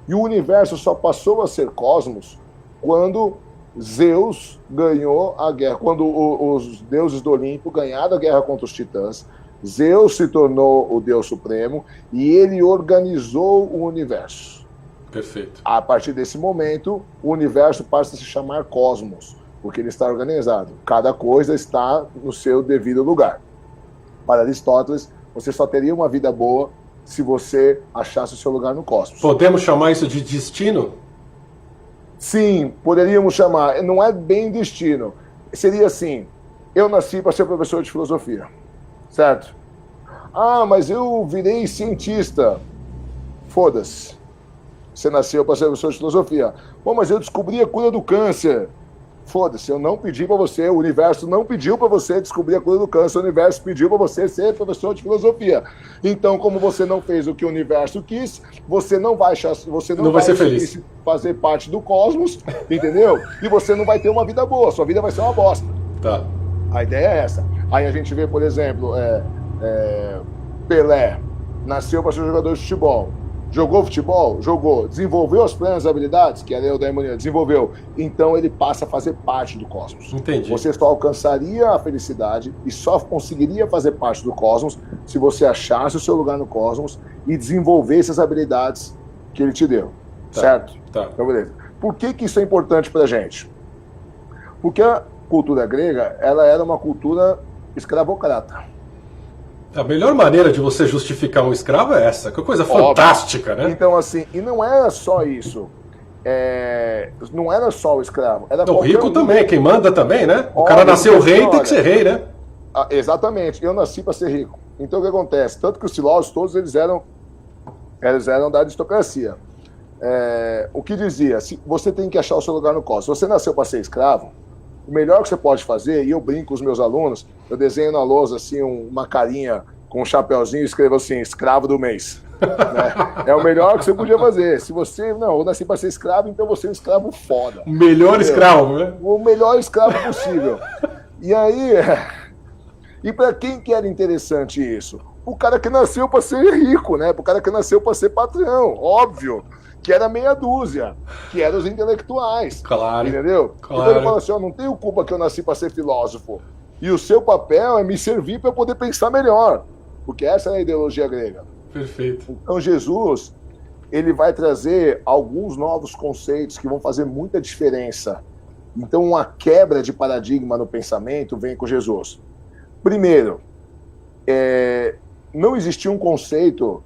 E o universo só passou a ser cosmos quando Zeus ganhou a guerra, quando os deuses do Olimpo ganharam a guerra contra os titãs. Zeus se tornou o Deus Supremo e ele organizou o universo. Perfeito. A partir desse momento, o universo passa a se chamar cosmos, porque ele está organizado. Cada coisa está no seu devido lugar. Para Aristóteles, você só teria uma vida boa se você achasse o seu lugar no cosmos. Podemos chamar isso de destino? Sim, poderíamos chamar. Não é bem destino. Seria assim, eu nasci para ser professor de filosofia, certo? Ah, mas eu virei cientista. Foda-se. Você nasceu para ser professor de filosofia. Bom, mas eu descobri a cura do câncer. Foda-se, eu não pedi para você, o universo não pediu para você descobrir a cura do câncer, o universo pediu para você ser professor de filosofia. Então, como você não fez o que o universo quis, você não vai ser feliz, fazer parte do cosmos, entendeu? E você não vai ter uma vida boa, sua vida vai ser uma bosta. Tá. A ideia é essa. Aí a gente vê, por exemplo, Pelé nasceu para ser jogador de futebol. Jogou futebol? Jogou. Desenvolveu as plenas habilidades? Que era eudaimonia. Desenvolveu. Então ele passa a fazer parte do cosmos. Entendi. Você só alcançaria a felicidade e só conseguiria fazer parte do cosmos se você achasse o seu lugar no cosmos e desenvolvesse as habilidades que ele te deu. Tá. Certo? Tá. Então, beleza. Por que isso é importante pra gente? Porque a cultura grega, ela era uma cultura escravocrata. A melhor maneira de você justificar um escravo é essa. Que coisa fantástica, né? Então, assim, e não era só isso. Não era só o escravo. Era o rico também, quem manda também, né? O Óbvio, cara nasceu rei, tem que ser rei, né? Exatamente. Eu nasci para ser rico. Então, o que acontece? Tanto que os filósofos todos, eles eram da aristocracia. O que dizia? Você tem que achar o seu lugar no cosmos. Se você nasceu para ser escravo, o melhor que você pode fazer, e eu brinco com os meus alunos, eu desenho na lousa assim, uma carinha com um chapeuzinho e escrevo assim, escravo do mês. Né? É o melhor que você podia fazer. Se você, não, eu nasci para ser escravo, então você é um escravo foda. O melhor escravo, né? O melhor escravo possível. E aí, e para quem que era interessante isso? O cara que nasceu para ser rico, né? O cara que nasceu para ser patrão, óbvio. Que era meia dúzia, que eram os intelectuais. Claro. Entendeu? Claro. Então ele fala assim, não tenho culpa que eu nasci para ser filósofo. E o seu papel é me servir para eu poder pensar melhor. Porque essa é a ideologia grega. Perfeito. Então Jesus, ele vai trazer alguns novos conceitos que vão fazer muita diferença. Então uma quebra de paradigma no pensamento vem com Jesus. Primeiro, não existia um conceito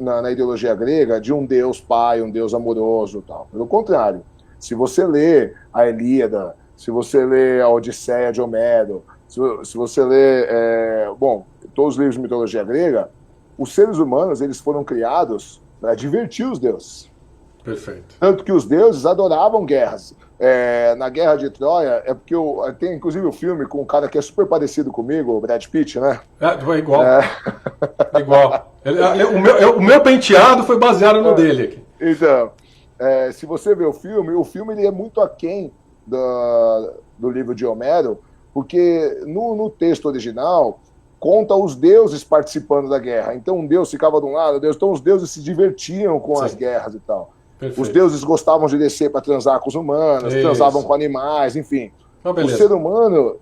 na ideologia grega de um Deus pai, um Deus amoroso, tal. Pelo contrário, se você lê a Ilíada, se você lê a Odisseia de Homero, se você lê todos os livros de mitologia grega, os seres humanos, eles foram criados para divertir os deuses. Perfeito. Tanto que os deuses adoravam guerras. Na Guerra de Troia, porque tem inclusive o filme com um cara que é super parecido comigo, o Brad Pitt, né? É igual. Igual. O meu penteado foi baseado no dele aqui. Então, se você vê o filme ele é muito aquém do livro de Homero, porque no texto original conta os deuses participando da guerra. Então um deus ficava de um lado, então os deuses se divertiam com as guerras e tal. Perfeito. Os deuses gostavam de descer para transar com os humanos, transavam com animais, enfim. O ser humano,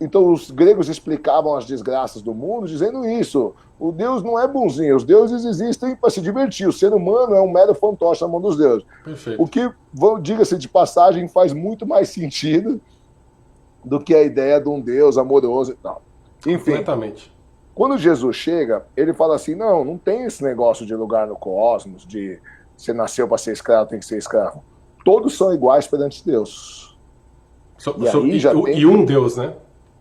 então os gregos explicavam as desgraças do mundo dizendo isso. O Deus não é bonzinho, os deuses existem para se divertir. O ser humano é um mero fantoche na mão dos deuses. Perfeito. O que, diga-se de passagem, faz muito mais sentido do que a ideia de um Deus amoroso e tal. Enfim, completamente. Quando Jesus chega, ele fala assim, não tem esse negócio de lugar no cosmos, de você nasceu para ser escravo, tem que ser escravo. Todos são iguais perante Deus. E um Deus, né?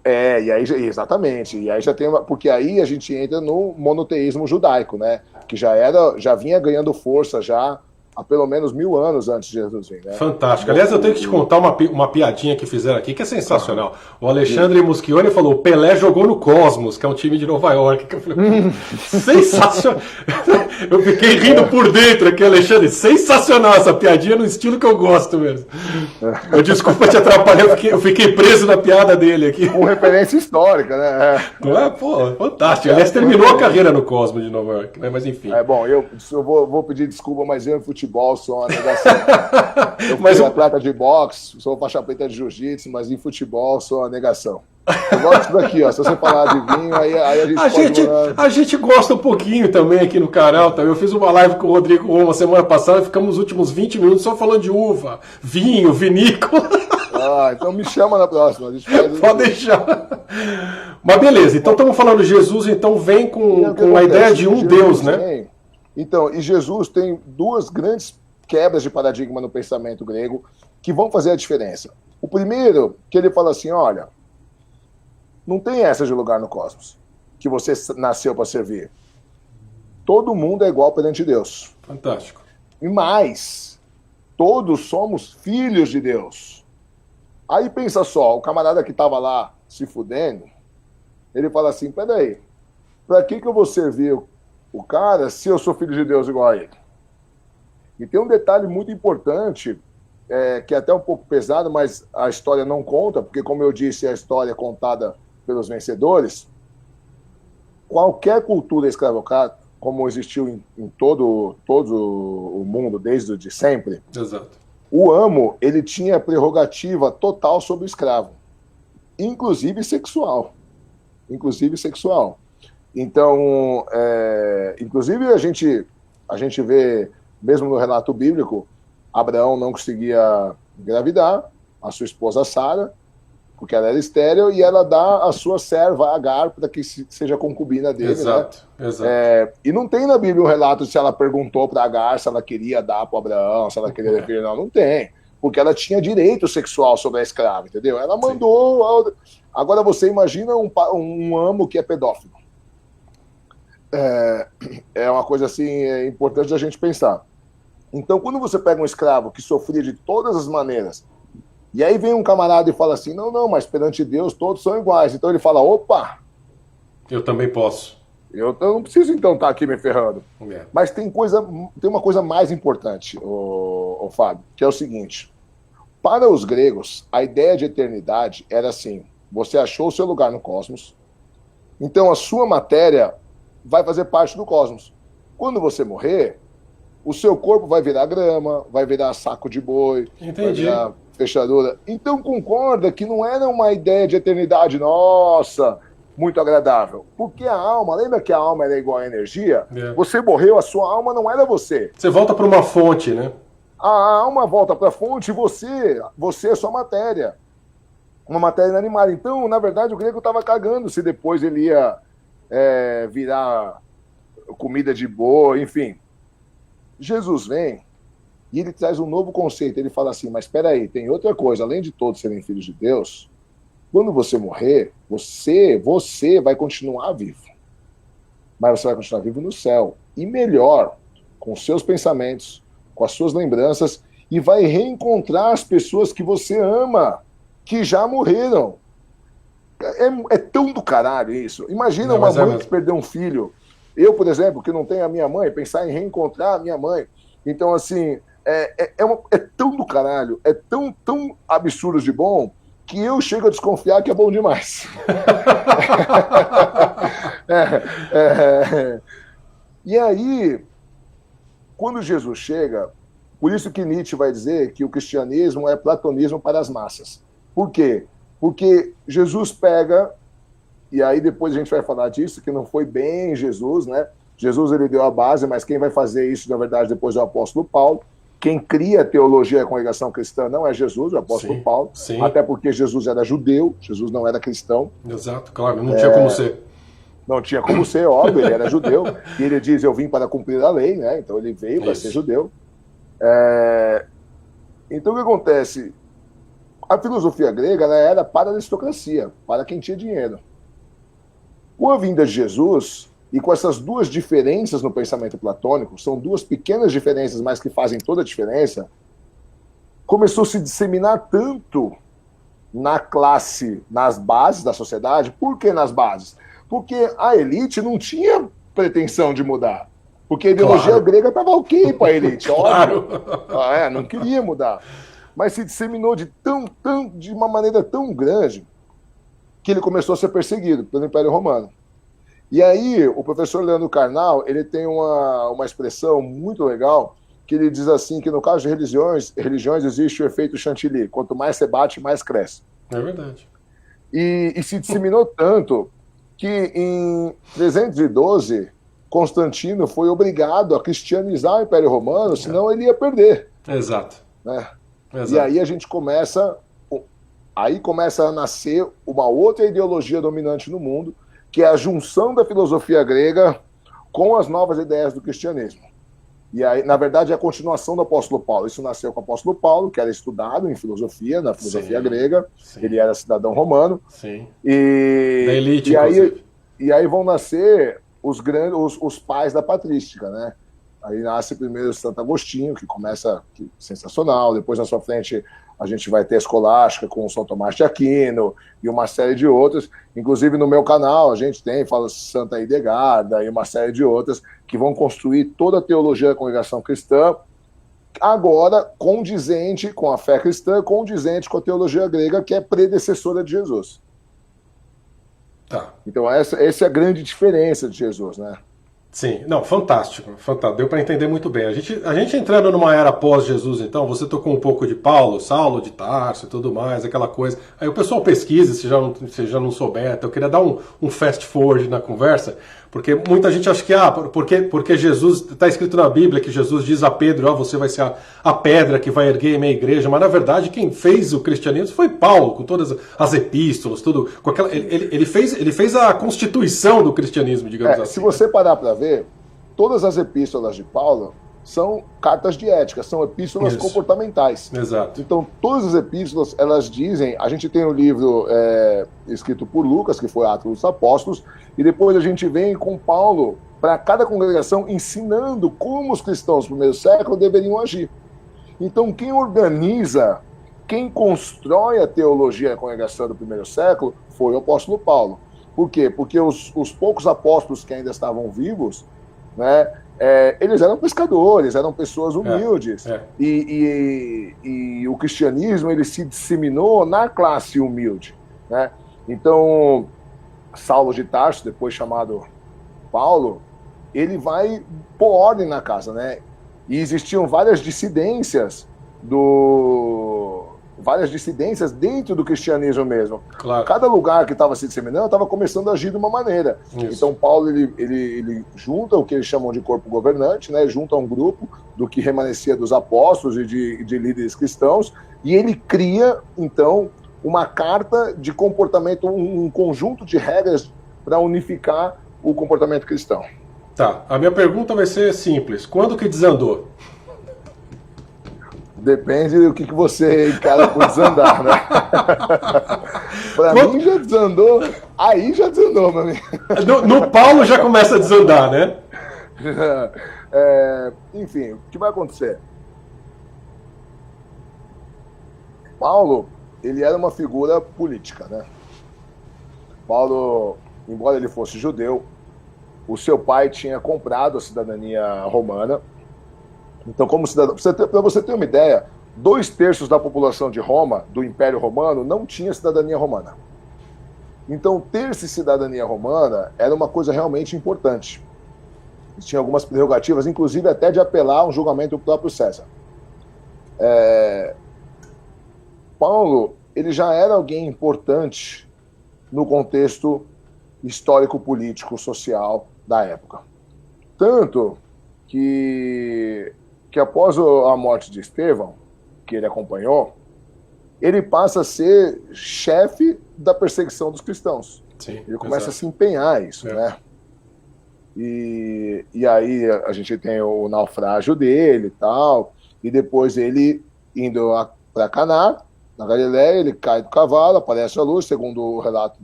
E aí, exatamente. E aí já tem porque aí a gente entra no monoteísmo judaico, né? Que já vinha ganhando força já há pelo menos 1000 anos antes de Jesus vir, né? Fantástico. Aliás, eu tenho que te contar uma piadinha que fizeram aqui, que é sensacional. O Alexandre Muschioni falou, Pelé jogou no Cosmos, que é um time de Nova York. Que eu falei, sensacional. Eu fiquei rindo por dentro aqui, Alexandre. Sensacional essa piadinha no estilo que eu gosto mesmo. Desculpa te atrapalhar, eu fiquei preso na piada dele aqui. Com referência histórica, né? Pô, fantástico. Aliás, terminou a carreira no Cosmo de Nova York, né? Mas enfim. Bom, eu vou pedir desculpa, mas eu em futebol sou uma negação. Eu fui atleta de boxe, sou faixa preta de jiu-jitsu, mas em futebol sou uma negação. Eu gosto disso daqui, ó. Se você falar de vinho, aí a gente a gente gosta um pouquinho também aqui no canal. Tá? Eu fiz uma live com o Rodrigo Roma semana passada, ficamos os últimos 20 minutos só falando de uva, vinho, vinícola. Então me chama na próxima. A gente faz Pode deixar. Mas beleza, então estamos falando de Jesus, então vem com a ideia de um Deus, né? Então, e Jesus tem duas grandes quebras de paradigma no pensamento grego que vão fazer a diferença. O primeiro, que ele fala assim, olha, não tem essa de lugar no cosmos, que você nasceu para servir. Todo mundo é igual perante Deus. Fantástico. E mais, todos somos filhos de Deus. Aí pensa só, o camarada que estava lá se fudendo, ele fala assim, peraí, para que eu vou servir o cara se eu sou filho de Deus igual a ele? E tem um detalhe muito importante, que é até um pouco pesado, mas a história não conta, porque como eu disse, a história é contada pelos vencedores. Qualquer cultura escravocrata, como existiu em todo o mundo desde de sempre, exato, o amo, ele tinha prerrogativa total sobre o escravo, inclusive sexual. Então, inclusive a gente vê, mesmo no relato bíblico, Abraão não conseguia engravidar, a sua esposa Sara, porque ela era estéril, e ela dá a sua serva Agar para que seja concubina dele. Exato, né? exato. E não tem na Bíblia um relato se ela perguntou para Agar se ela queria dar para Abraão, se ela queria ter filho. Não tem. Porque ela tinha direito sexual sobre a escrava, entendeu? Ela mandou... Sim. Agora você imagina um amo que é pedófilo. É uma coisa assim importante da gente pensar. Então, quando você pega um escravo que sofria de todas as maneiras, e aí vem um camarada e fala assim, não, mas perante Deus todos são iguais. Então ele fala, opa! Eu também posso. Eu não preciso então estar aqui me ferrando. Mas tem uma coisa mais importante, o Fábio, que é o seguinte. Para os gregos, a ideia de eternidade era assim, você achou o seu lugar no cosmos, então a sua matéria vai fazer parte do cosmos. Quando você morrer, o seu corpo vai virar grama, vai virar saco de boi, entendi, vai virar fechadura. Então concorda que não era uma ideia de eternidade, nossa, muito agradável. Porque a alma, lembra que a alma era igual à energia? Você morreu, a sua alma não era você. Você volta para uma fonte, né? A alma volta para a fonte e você é sua matéria. Uma matéria inanimada. Então, na verdade, o grego estava cagando se depois ele ia virar comida de boa, enfim. Jesus vem e ele traz um novo conceito. Ele fala assim, mas espera aí, tem outra coisa. Além de todos serem filhos de Deus, quando você morrer, você vai continuar vivo. Mas você vai continuar vivo no céu. E melhor, com seus pensamentos, com as suas lembranças, e vai reencontrar as pessoas que você ama, que já morreram. É tão do caralho isso. Imagina uma mãe que perdeu um filho. Eu, por exemplo, que não tenho a minha mãe, pensar em reencontrar a minha mãe. Então, assim, é tão do caralho, é tão absurdo de bom, que eu chego a desconfiar que é bom demais. E aí, quando Jesus chega, por isso que Nietzsche vai dizer que o cristianismo é platonismo para as massas. Por quê? Porque Jesus pega, e aí depois a gente vai falar disso, que não foi bem Jesus, né? Jesus ele deu a base, mas quem vai fazer isso, na verdade, depois é o apóstolo Paulo. Quem cria a teologia e a congregação cristã não é Jesus, o apóstolo Paulo. Sim. Até porque Jesus era judeu, Jesus não era cristão. Exato, claro, não tinha como ser. Não tinha como ser, óbvio, ele era judeu. E ele diz, eu vim para cumprir a lei, né? Então ele veio para ser judeu. Então o que acontece? A filosofia grega ela era para a aristocracia, para quem tinha dinheiro. Com a vinda de Jesus, e com essas duas diferenças no pensamento platônico, são duas pequenas diferenças, mas que fazem toda a diferença, começou a se disseminar tanto na classe, nas bases da sociedade. Por que nas bases? Porque a elite não tinha pretensão de mudar. Porque a ideologia Claro. grega estava ok para a elite, óbvio. Claro. Não queria mudar. Mas se disseminou de uma maneira tão grande que ele começou a ser perseguido pelo Império Romano. E aí, o professor Leandro Carnal, ele tem uma expressão muito legal, que ele diz assim, que no caso de religiões existe o efeito chantilly. Quanto mais você bate, mais cresce. É verdade. E se disseminou tanto que em 312, Constantino foi obrigado a cristianizar o Império Romano, senão ele ia perder. Exato. Né? Exato. E aí a gente começa a nascer uma outra ideologia dominante no mundo, que é a junção da filosofia grega com as novas ideias do cristianismo. E aí, na verdade, é a continuação do apóstolo Paulo. Isso nasceu com o apóstolo Paulo, que era estudado em filosofia, na filosofia grega. Sim. Ele era cidadão romano. Sim. Da elite, e aí vão nascer os pais da patrística, né? Aí nasce primeiro Santo Agostinho, que começa sensacional. Depois, na sua frente, a gente vai ter a escolástica com São Tomás de Aquino e uma série de outros. Inclusive, no meu canal, a gente fala Santa Hidegarda e uma série de outras que vão construir toda a teologia da congregação cristã, agora condizente com a fé cristã, condizente com a teologia grega, que é predecessora de Jesus. Tá. Então, essa é a grande diferença de Jesus, né? Sim, não, fantástico, fantástico. Deu para entender muito bem. A gente entrando numa era pós-Jesus, então, você tocou um pouco de Paulo, Saulo de Tarso e tudo mais, aquela coisa. Aí o pessoal pesquisa, se já não souber. Então eu queria dar um fast forward na conversa, porque muita gente acha que, porque Jesus, está escrito na Bíblia que Jesus diz a Pedro, você vai ser a pedra que vai erguer minha igreja, mas na verdade quem fez o cristianismo foi Paulo, com todas as epístolas, tudo, com aquela, ele fez a constituição do cristianismo, digamos assim. Se você parar para ver, todas as epístolas de Paulo são cartas de ética, são epístolas comportamentais. Exato. Então, todas as epístolas, elas dizem... A gente tem um livro escrito por Lucas, que foi Atos dos Apóstolos, e depois a gente vem com Paulo para cada congregação ensinando como os cristãos do primeiro século deveriam agir. Então, quem organiza, quem constrói a teologia da congregação do primeiro século foi o apóstolo Paulo. Por quê? Porque os poucos apóstolos que ainda estavam vivos, né, eles eram pescadores, eram pessoas humildes. E o cristianismo ele se disseminou na classe humilde. Né? Então, Saulo de Tarso, depois chamado Paulo, ele vai pôr ordem na casa. Né? E existiam várias dissidências dentro do cristianismo mesmo. Claro. Cada lugar que estava se disseminando estava começando a agir de uma maneira. Isso. Então Paulo ele junta o que eles chamam de corpo governante, né? Junta um grupo do que remanescia dos apóstolos e de líderes cristãos, e ele cria então uma carta de comportamento, um conjunto de regras para unificar o comportamento cristão. Tá, a minha pergunta vai ser simples. Quando que desandou? Depende do que você encara por desandar, né? Pra mim já desandou, aí já desandou, meu amigo. No Paulo já começa a desandar, né? Enfim, o que vai acontecer? Paulo, ele era uma figura política, né? Paulo, embora ele fosse judeu, o seu pai tinha comprado a cidadania romana. Então, como cidadão, para você ter uma ideia, 2/3 da população de Roma, do Império Romano, não tinha cidadania romana. Então, ter-se cidadania romana era uma coisa realmente importante. Eles tinham algumas prerrogativas, inclusive até de apelar a um julgamento do próprio César. Paulo, ele já era alguém importante no contexto histórico, político, social da época. Tanto que após a morte de Estevão, que ele acompanhou, ele passa a ser chefe da perseguição dos cristãos. Sim, ele começa a se empenhar nisso, né? E aí a gente tem o naufrágio dele e tal, e depois ele indo para Caná, na Galileia, ele cai do cavalo, aparece a luz, segundo o relato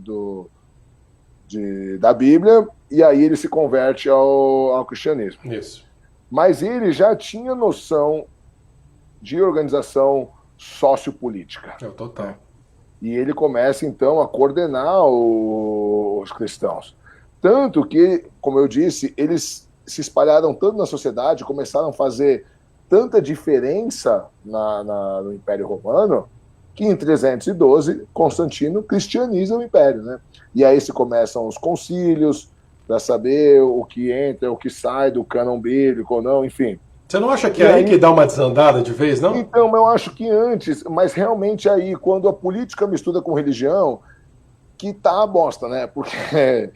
da Bíblia, e aí ele se converte ao cristianismo. Isso. Mas ele já tinha noção de organização sociopolítica. Total. E ele começa, então, a coordenar os cristãos. Tanto que, como eu disse, eles se espalharam tanto na sociedade, começaram a fazer tanta diferença no Império Romano, que em 312 Constantino cristianiza o Império, né? E aí se começam os concílios para saber o que entra, o que sai do cânon bíblico ou não, enfim. Você não acha que é aí que dá uma desandada de vez, não? Então, eu acho que antes, mas realmente aí, quando a política mistura com religião, que tá a bosta, né? Porque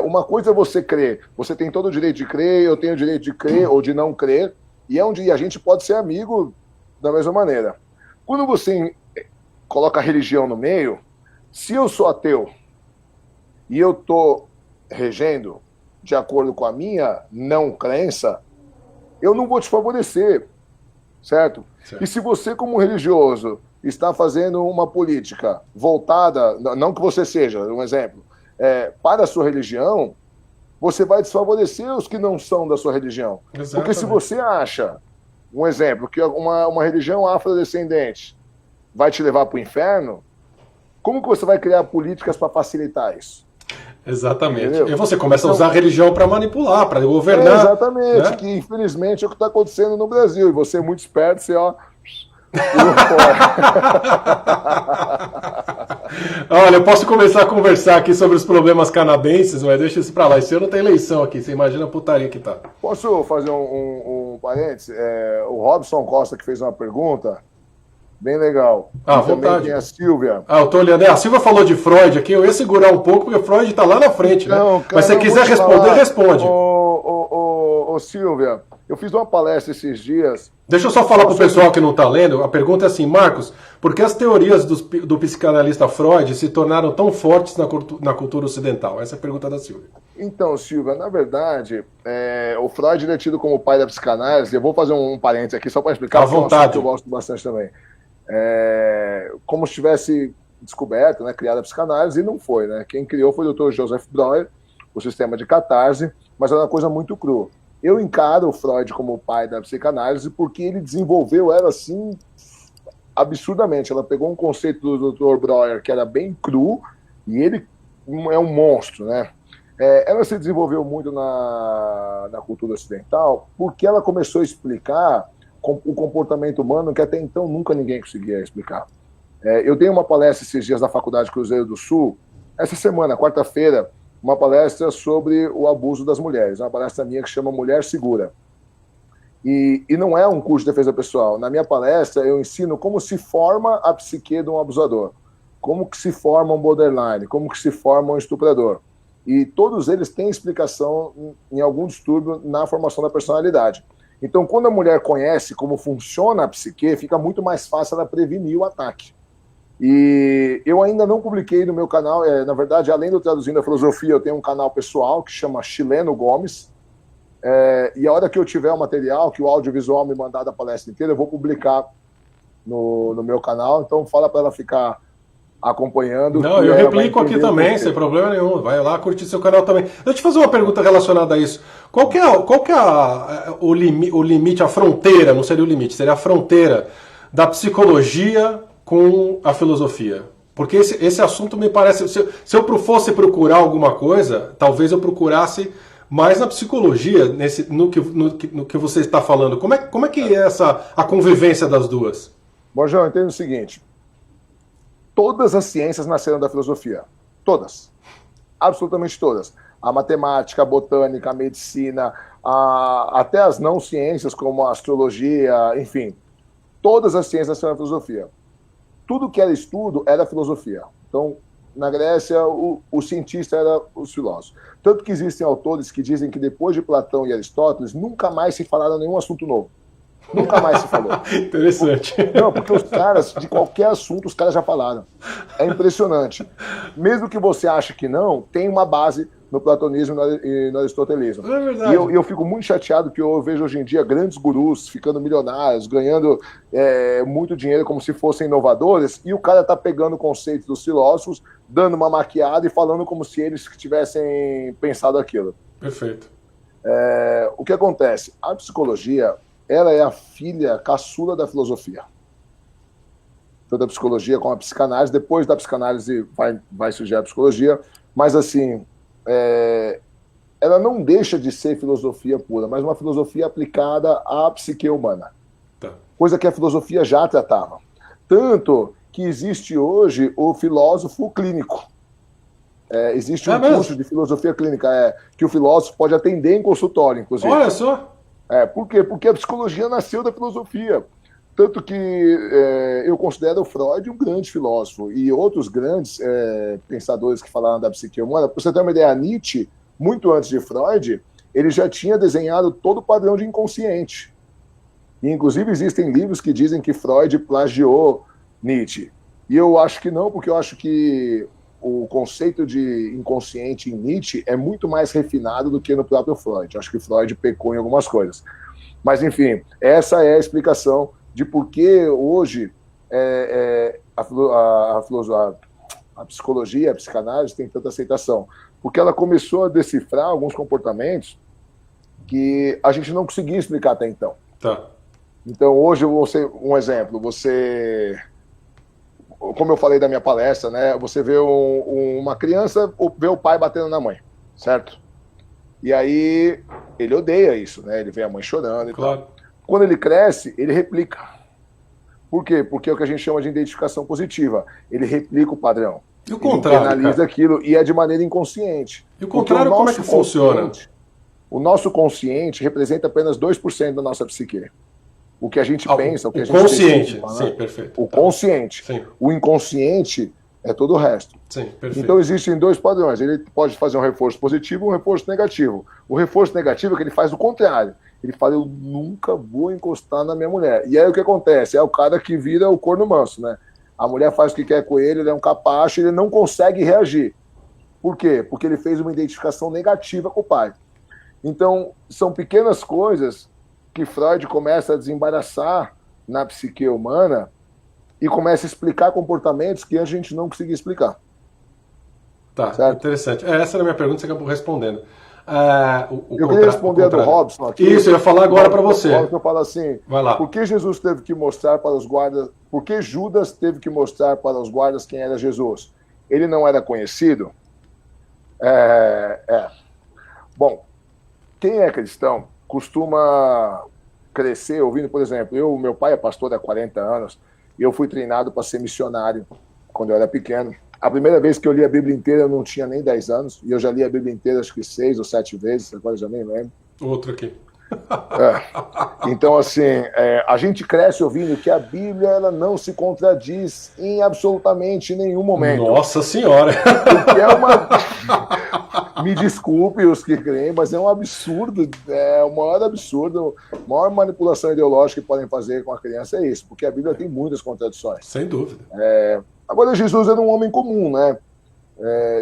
uma coisa é você crer, você tem todo o direito de crer, eu tenho o direito de crer ou de não crer, e é onde a gente pode ser amigo da mesma maneira. Quando você coloca a religião no meio, se eu sou ateu e eu tô regendo de acordo com a minha não crença, eu não vou te favorecer, certo? E se você, como religioso, está fazendo uma política voltada, não que você seja, um exemplo, para a sua religião, você vai desfavorecer os que não são da sua religião. Exatamente. Porque se você acha, um exemplo, que uma religião afrodescendente vai te levar para o inferno, como que você vai criar políticas para facilitar isso? Exatamente. Entendeu? E você começa a usar a religião para manipular, para governar. Exatamente, né? Que infelizmente é o que está acontecendo no Brasil. E você é muito esperto, você Olha, eu posso começar a conversar aqui sobre os problemas canadenses, mas deixa isso para lá. Esse ano tem eleição aqui, você imagina a putaria que tá. Posso fazer um parênteses? O Robson Costa que fez uma pergunta. Bem legal. À vontade. Também tem a Silvia. Eu tô olhando. A Silvia falou de Freud aqui, eu ia segurar um pouco, porque o Freud tá lá na frente, então, né? Mas se você quiser responder, responde. Ô, Silvia, eu fiz uma palestra esses dias. Deixa eu só falar pro pessoal que não tá lendo, a pergunta é assim, Marcos, por que as teorias do psicanalista Freud se tornaram tão fortes na cultura ocidental? Essa é a pergunta da Silvia. Então, Silvia, na verdade, o Freud é tido como o pai da psicanálise. Eu vou fazer um parênteses aqui só para explicar, à vontade. Que eu gosto bastante também. Como se tivesse descoberto, né, criado a psicanálise, e não foi, né? Quem criou foi o Dr. Joseph Breuer, o sistema de catarse, mas era uma coisa muito crua. Eu encaro o Freud como o pai da psicanálise porque ele desenvolveu ela assim absurdamente. Ela pegou um conceito do Dr. Breuer que era bem cru e ele é um monstro, né? Ela se desenvolveu muito na cultura ocidental porque ela começou a explicar o comportamento humano que até então nunca ninguém conseguia explicar. Eu dei uma palestra esses dias na Faculdade Cruzeiro do Sul, essa semana, quarta-feira, uma palestra sobre o abuso das mulheres, uma palestra minha que chama Mulher Segura. E não é um curso de defesa pessoal. Na minha palestra, eu ensino como se forma a psique de um abusador, como que se forma um borderline, como que se forma um estuprador. E todos eles têm explicação em algum distúrbio na formação da personalidade. Então, quando a mulher conhece como funciona a psique, fica muito mais fácil ela prevenir o ataque. E eu ainda não publiquei no meu canal, na verdade, além do Traduzindo a Filosofia, eu tenho um canal pessoal que chama Chileno Gomes, e a hora que eu tiver o material, que o audiovisual me mandar da palestra inteira, eu vou publicar no meu canal, então fala para ela ficar acompanhando. Não, eu replico aqui também, sem problema nenhum. Vai lá curtir seu canal também. Deixa eu te fazer uma pergunta relacionada a isso. Qual que é o limite, a fronteira, não seria o limite, seria a fronteira da psicologia com a filosofia? Porque esse assunto me parece... Se eu fosse procurar alguma coisa, talvez eu procurasse mais na psicologia, no que você está falando. Como é que é a convivência das duas? Bom, João, entendo o seguinte. Todas as ciências nasceram da filosofia. Todas. Absolutamente todas. A matemática, a botânica, a medicina, até as não ciências, como a astrologia, enfim. Todas as ciências nasceram da filosofia. Tudo que era estudo era filosofia. Então, na Grécia, o cientista era os filósofos. Tanto que existem autores que dizem que depois de Platão e Aristóteles, nunca mais se falaram nenhum assunto novo. Nunca mais se falou. Interessante. Não, porque os caras, de qualquer assunto, os caras já falaram. É impressionante. Mesmo que você ache que não, tem uma base no platonismo e no aristotelismo. É verdade. E eu fico muito chateado que eu vejo hoje em dia grandes gurus ficando milionários, ganhando muito dinheiro como se fossem inovadores, e o cara tá pegando conceitos dos filósofos, dando uma maquiada e falando como se eles tivessem pensado aquilo. Perfeito. O que acontece? A psicologia... ela é a filha caçula da filosofia. Tanto a psicologia como a psicanálise. Depois da psicanálise vai surgir a psicologia. Mas, assim, ela não deixa de ser filosofia pura, mas uma filosofia aplicada à psique humana. Tá. Coisa que a filosofia já tratava. Tanto que existe hoje o filósofo clínico. Existe um curso de filosofia clínica que o filósofo pode atender em consultório, inclusive. Olha só! Por quê? Porque a psicologia nasceu da filosofia. Tanto que eu considero o Freud um grande filósofo e outros grandes pensadores que falaram da psique humana. Para você ter uma ideia, Nietzsche, muito antes de Freud, ele já tinha desenhado todo o padrão de inconsciente. E, inclusive, existem livros que dizem que Freud plagiou Nietzsche. E eu acho que não, porque eu acho que o conceito de inconsciente em Nietzsche é muito mais refinado do que no próprio Freud. Eu acho que Freud pecou em algumas coisas. Mas, enfim, essa é a explicação de por que hoje a psicologia, a psicanálise tem tanta aceitação. Porque ela começou a decifrar alguns comportamentos que a gente não conseguia explicar até então. Tá. Então, hoje, um exemplo, como eu falei da minha palestra, né, você vê uma criança vê o pai batendo na mãe, certo? E aí ele odeia isso, né? Ele vê a mãe chorando e tal. Quando ele cresce, ele replica. Por quê? Porque é o que a gente chama de identificação positiva. Ele replica o padrão. E o contrário, ele analisa aquilo e é de maneira inconsciente. E o contrário, como é que funciona? O nosso consciente representa apenas 2% da nossa psique. O que a gente pensa, o que a gente consciente, decide, sim, né? perfeito. O consciente. Sim. O inconsciente é todo o resto. Sim, perfeito. Então existem dois padrões. Ele pode fazer um reforço positivo e um reforço negativo. O reforço negativo é que ele faz o contrário. Ele fala, eu nunca vou encostar na minha mulher. E aí o que acontece? É o cara que vira o corno manso, né? A mulher faz o que quer com ele é um capacho, ele não consegue reagir. Por quê? Porque ele fez uma identificação negativa com o pai. Então, são pequenas coisas que Freud começa a desembaraçar na psique humana e começa a explicar comportamentos que a gente não conseguia explicar. Tá, certo? Interessante. Essa era a minha pergunta, você acabou respondendo. Eu queria responder a do Robson aqui. Isso, eu ia falar agora para você. Eu falo assim, vai lá. Por que Jesus teve que mostrar para os guardas, por que Judas teve que mostrar para os guardas quem era Jesus? Ele não era conhecido? Bom, quem é cristão costuma crescer ouvindo, por exemplo, meu pai é pastor há 40 anos e eu fui treinado para ser missionário quando eu era pequeno. A primeira vez que eu li a Bíblia inteira eu não tinha nem 10 anos e eu já li a Bíblia inteira acho que 6 ou 7 vezes, agora eu já nem lembro. Outro aqui. Então, assim, a gente cresce ouvindo que a Bíblia ela não se contradiz em absolutamente nenhum momento. Nossa Senhora! Porque é uma... Me desculpe os que creem, mas é um absurdo, o maior absurdo, a maior manipulação ideológica que podem fazer com a criança é isso, porque a Bíblia tem muitas contradições. Sem dúvida. Agora, Jesus era um homem comum, né?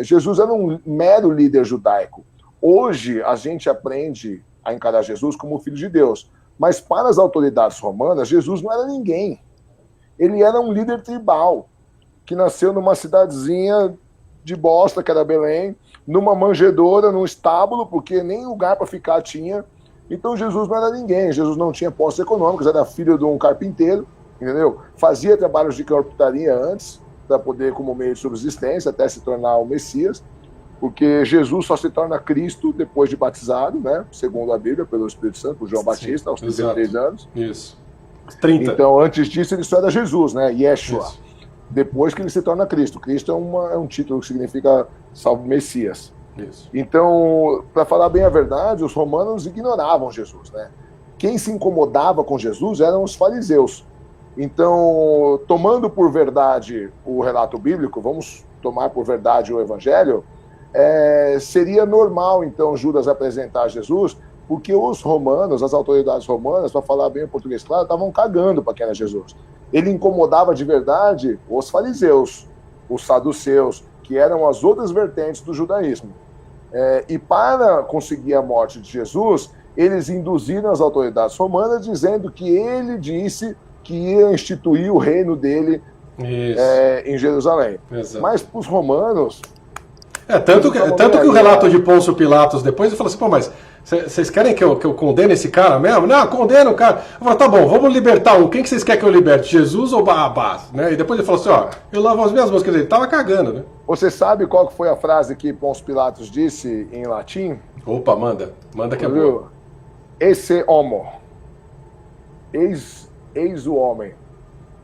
Jesus era um mero líder judaico. Hoje, a gente aprende a encarar Jesus como o Filho de Deus. Mas para as autoridades romanas, Jesus não era ninguém. Ele era um líder tribal, que nasceu numa cidadezinha de bosta, que era Belém, numa manjedoura, num estábulo, porque nem lugar para ficar tinha. Então Jesus não era ninguém, Jesus não tinha posses econômicos, era filho de um carpinteiro, entendeu? Fazia trabalhos de carpintaria antes, para poder, como meio de subsistência, até se tornar o Messias. Porque Jesus só se torna Cristo depois de batizado, né? Segundo a Bíblia, pelo Espírito Santo, por João Batista, aos 33 anos. Isso. 30. Então, antes disso, ele só era Jesus, né? Yeshua. Isso. Depois que ele se torna Cristo. Cristo é um título que significa salvo Messias. Isso. Então, para falar bem a verdade, os romanos ignoravam Jesus, né? Quem se incomodava com Jesus eram os fariseus. Então, tomando por verdade o relato bíblico, vamos tomar por verdade o evangelho, seria normal, então, Judas apresentar Jesus, porque os romanos, as autoridades romanas, para falar bem o português claro, estavam cagando para quem era Jesus. Ele incomodava de verdade os fariseus, os saduceus, que eram as outras vertentes do judaísmo. E para conseguir a morte de Jesus, eles induziram as autoridades romanas dizendo que ele disse que ia instituir o reino dele em Jerusalém. Exato. Mas para os romanos... Tanto que o relato de Pôncio Pilatos depois, ele falou assim, pô, mas Vocês querem que eu condene esse cara mesmo? Não, condeno o cara. Eu falo, tá bom, vamos libertar um. Quem que vocês querem que eu liberte? Jesus ou Barrabás? Né? E depois ele falou assim, ó, eu lavo as minhas mãos. Quer dizer, ele tava cagando, né? Você sabe qual foi a frase que Pôncio Pilatos disse em latim? Opa, manda. Manda que é boa. Esse homo. Eis o homem.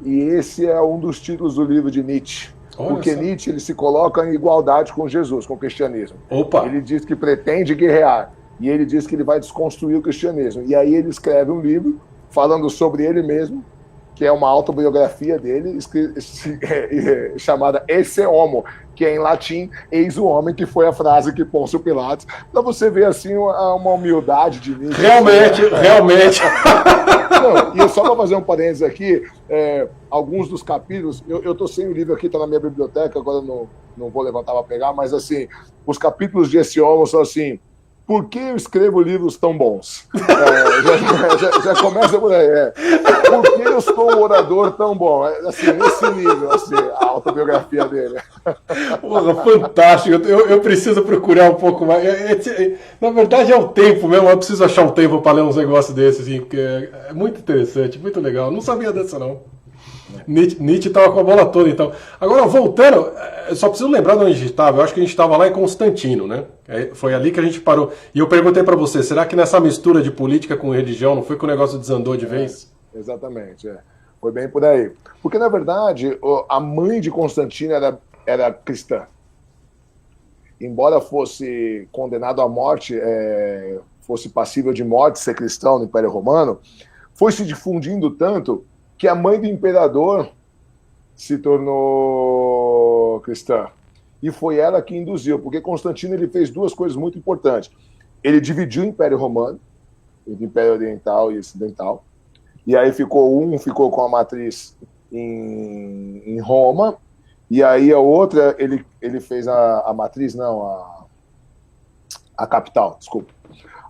E esse é um dos títulos do livro de Nietzsche. Olha porque só. Nietzsche ele se coloca em igualdade com Jesus, com o cristianismo. Opa. Ele diz que pretende guerrear. E ele diz que ele vai desconstruir o cristianismo. E aí ele escreve um livro falando sobre ele mesmo, que é uma autobiografia dele, chamada Esse Homo, que é em latim, eis o homem, que foi a frase que Pôncio Pilatos, para você ver assim uma humildade de Nietzsche. Realmente, realmente. Não, e só para fazer um parênteses aqui, alguns dos capítulos, eu estou sem o livro aqui, está na minha biblioteca, agora não vou levantar para pegar, mas assim, os capítulos de Esse Homo são assim, por que eu escrevo livros tão bons? Já começa por aí. Por que eu sou um orador tão bom? Assim, nesse nível, assim, a autobiografia dele. Porra, fantástico. Eu preciso procurar um pouco mais. Na verdade é o tempo mesmo. Eu preciso achar um tempo para ler uns negócios desses, assim, porque é muito interessante, muito legal. Não sabia dessa, não. Nietzsche estava com a bola toda, então. Agora, voltando, só preciso lembrar de onde a gente estava. Eu acho que a gente estava lá em Constantino, né? Foi ali que a gente parou. E eu perguntei para você, será que nessa mistura de política com religião não foi que o negócio desandou de vez? Exatamente, foi bem por aí. Porque, na verdade, a mãe de Constantino era cristã. Embora fosse condenado à morte, fosse passível de morte ser cristão no Império Romano, foi se difundindo tanto que a mãe do imperador se tornou cristã. E foi ela que induziu, porque Constantino ele fez duas coisas muito importantes. Ele dividiu o Império Romano, entre Império Oriental e Ocidental, e aí ficou com a matriz em Roma, e aí a outra, ele fez a matriz, não, a capital, desculpa.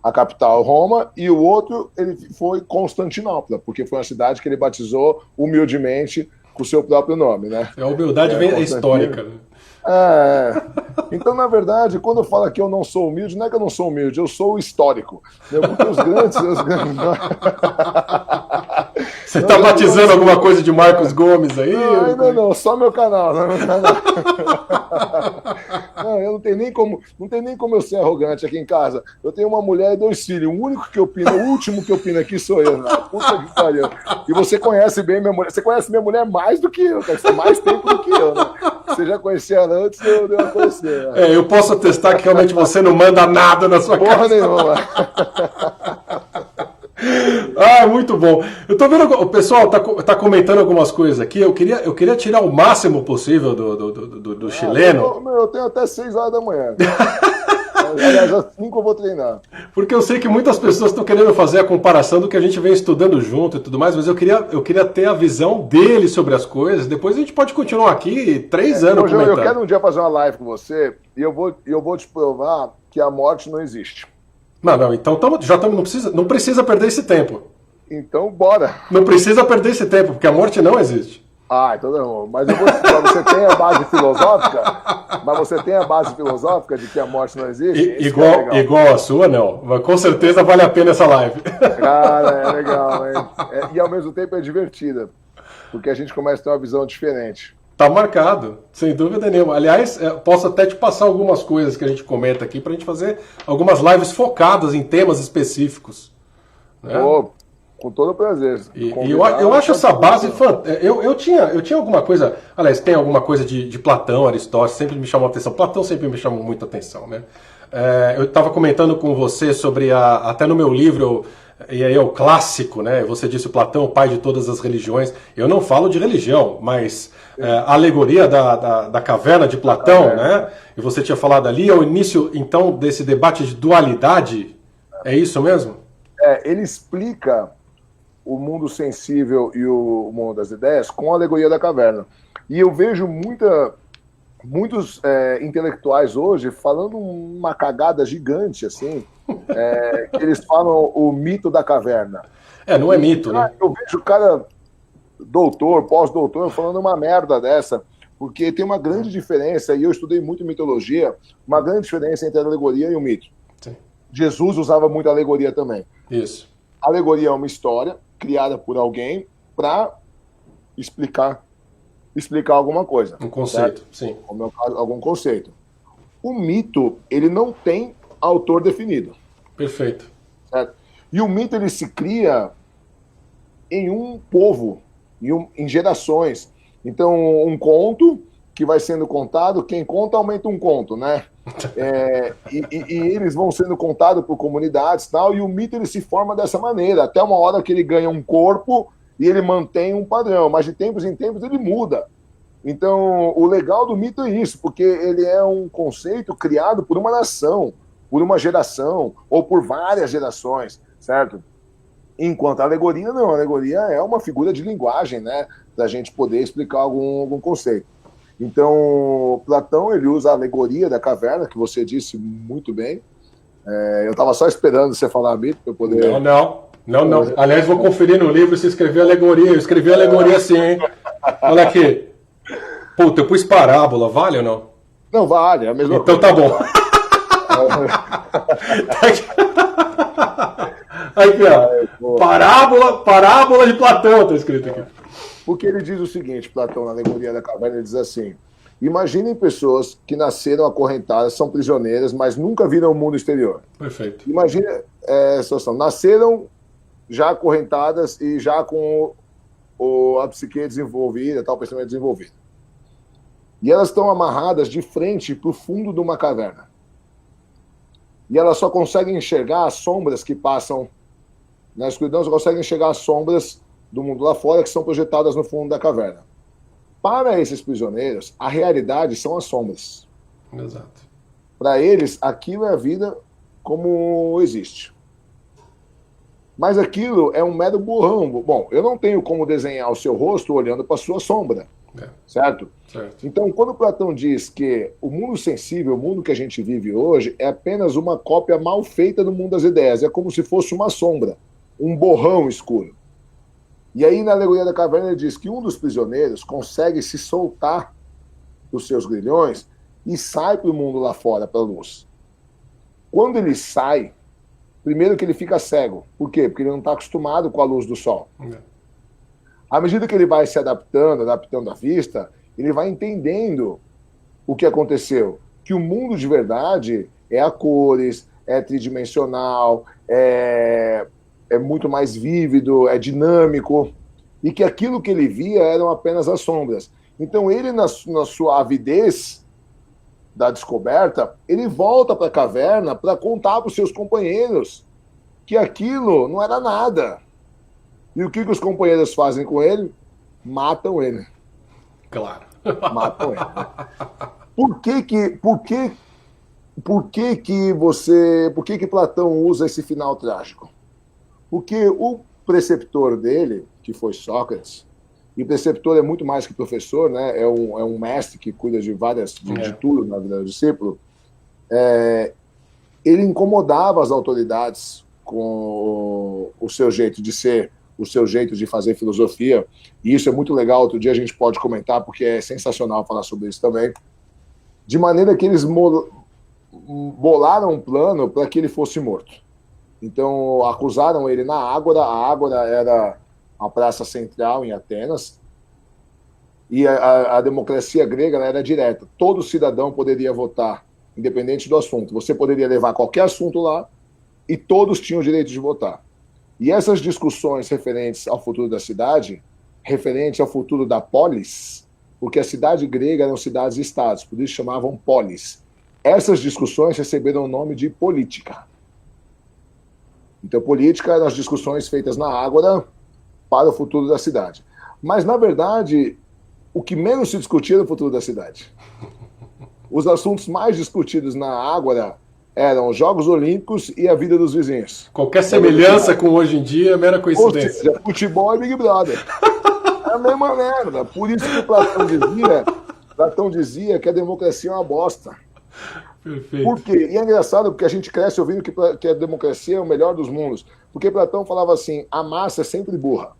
A capital Roma, e o outro ele foi Constantinopla, porque foi uma cidade que ele batizou humildemente com o seu próprio nome, né? A humildade histórica, né? Então, na verdade, quando eu falo que eu não sou humilde, não é que eu não sou humilde, eu sou histórico. Porque os grandes... Você está batizando alguma coisa de Marcos Gomes aí? Não, ainda não, só meu canal. Não, eu não tenho nem como eu ser arrogante aqui em casa. Eu tenho uma mulher e 2 filhos. O único que opina, o último que opina aqui sou eu. Né? Puta que pariu. E você conhece bem minha mulher. Você conhece minha mulher mais do que eu, cara. Você tem mais tempo do que eu, né? Você já conhecia ela antes de eu a conhecer. Né? Eu posso atestar que realmente você não manda nada na sua casa. Porra nenhuma. Muito bom. Eu tô vendo, o pessoal tá comentando algumas coisas aqui. Eu queria tirar o máximo possível do chileno. Eu tenho até 6 horas da manhã. Aliás, às 5 eu vou treinar. Porque eu sei que muitas pessoas estão querendo fazer a comparação do que a gente vem estudando junto e tudo mais, mas eu queria ter a visão dele sobre as coisas. Depois a gente pode continuar aqui 3 anos comentando. Eu quero um dia fazer uma live com você e eu vou te provar que a morte não existe. Não, então não precisa perder esse tempo. Então, bora. Não precisa perder esse tempo, porque a morte não existe. Então não. Mas você tem a base filosófica? Mas você tem a base filosófica de que a morte não existe? Igual a sua, não. Mas com certeza vale a pena essa live. Cara, é legal, hein? E ao mesmo tempo é divertida. Porque a gente começa a ter uma visão diferente. Tá marcado, sem dúvida nenhuma. Aliás, posso até te passar algumas coisas que a gente comenta aqui pra gente fazer algumas lives focadas em temas específicos. Né? Com todo prazer. E eu acho essa base fantástica. Eu tinha alguma coisa. Aliás, tem alguma coisa de Platão, Aristóteles, sempre me chamou a atenção. Platão sempre me chamou muita atenção, né? Eu estava comentando com você sobre até no meu livro, e aí é o clássico, né? Você disse o Platão, o pai de todas as religiões. Eu não falo de religião, mas a alegoria da caverna de Platão, né? E você tinha falado ali, é o início, então, desse debate de dualidade. É isso mesmo? Ele explica o mundo sensível e o mundo das ideias com a alegoria da caverna. E eu vejo muitos intelectuais hoje falando uma cagada gigante, assim, que eles falam o mito da caverna. Não é mito, né? Eu vejo o cara, doutor, pós-doutor, falando uma merda dessa, porque tem uma grande diferença, e eu estudei muito mitologia, uma grande diferença entre a alegoria e o mito. Sim. Jesus usava muito alegoria também. Isso. Alegoria é uma história criada por alguém para explicar alguma coisa. Um conceito, certo? sim. Como é o caso, algum conceito. O mito, ele não tem autor definido. Perfeito. Certo? E o mito, ele se cria em um povo, em gerações. Então, um conto que vai sendo contado, quem conta aumenta um conto, né? E eles vão sendo contados por comunidades e tal, e o mito ele se forma dessa maneira, até uma hora que ele ganha um corpo e ele mantém um padrão, mas de tempos em tempos ele muda. Então, o legal do mito é isso, porque ele é um conceito criado por uma nação, por uma geração, ou por várias gerações, certo? Enquanto a alegoria, não. A alegoria é uma figura de linguagem, né? Para a gente poder explicar algum conceito. Então, Platão, ele usa a alegoria da caverna, que você disse muito bem. Eu estava só esperando você falar mito para eu poder... Não. Aliás, vou conferir no livro se escreveu alegoria. Eu escrevi alegoria sim, hein? Olha aqui. Puta, eu pus parábola, vale ou não? Não, vale, é a mesma então coisa. Então tá bom. Aqui, ó. Parábola de Platão, tá escrito aqui. Porque ele diz o seguinte, Platão, na alegoria da caverna, ele diz assim: imaginem pessoas que nasceram acorrentadas, são prisioneiras, mas nunca viram o mundo exterior. Perfeito. Imagine essa situação. Nasceram já acorrentadas e já com a psique desenvolvida, tal, o pensamento desenvolvido. E elas estão amarradas de frente para o fundo de uma caverna. E elas só conseguem enxergar as sombras que passam na escuridão, só conseguem enxergar as sombras do mundo lá fora que são projetadas no fundo da caverna. Para esses prisioneiros, a realidade são as sombras. Exato. Para eles, aquilo é a vida como existe. Mas aquilo é um mero borrão. Bom, eu não tenho como desenhar o seu rosto olhando para a sua sombra. Certo? Então, quando Platão diz que o mundo sensível, o mundo que a gente vive hoje, é apenas uma cópia mal feita do mundo das ideias. É como se fosse uma sombra, um borrão escuro. E aí, na alegoria da caverna, ele diz que um dos prisioneiros consegue se soltar dos seus grilhões e sai para o mundo lá fora, para a luz. Quando ele sai, primeiro que ele fica cego. Por quê? Porque ele não está acostumado com a luz do sol. À medida que ele vai se adaptando a vista, ele vai entendendo o que aconteceu. Que o mundo de verdade é a cores, é tridimensional, é muito mais vívido, é dinâmico, e que aquilo que ele via eram apenas as sombras. Então ele, na sua avidez da descoberta, ele volta para a caverna para contar para os seus companheiros que aquilo não era nada. E o que os companheiros fazem com ele? Matam ele. Claro. Matam ele. Por que Platão usa esse final trágico? Porque o preceptor dele, que foi Sócrates, e preceptor é muito mais que professor, né? É um mestre que cuida de tudo na vida do discípulo, ele incomodava as autoridades com o seu jeito de ser, o seu jeito de fazer filosofia, e isso é muito legal, outro dia a gente pode comentar, porque é sensacional falar sobre isso também, de maneira que eles bolaram um plano para que ele fosse morto. Então, acusaram ele na Ágora. A Ágora era a praça central em Atenas, e a democracia grega era direta. Todo cidadão poderia votar, independente do assunto. Você poderia levar qualquer assunto lá, e todos tinham o direito de votar. E essas discussões referentes ao futuro da cidade, referentes ao futuro da polis, porque a cidade grega eram cidades-estados, por isso chamavam polis. Essas discussões receberam o nome de política. Então, política eram as discussões feitas na Ágora para o futuro da cidade. Mas, na verdade, o que menos se discutia era o futuro da cidade. Os assuntos mais discutidos na Ágora eram os Jogos Olímpicos e a vida dos vizinhos. Qualquer semelhança com hoje em dia é mera coincidência. Ou seja, futebol e Big Brother. É a mesma merda. Por isso que Platão dizia que a democracia é uma bosta. Perfeito. Por quê? E é engraçado porque a gente cresce ouvindo que a democracia é o melhor dos mundos. Porque Platão falava assim, a massa é sempre burra.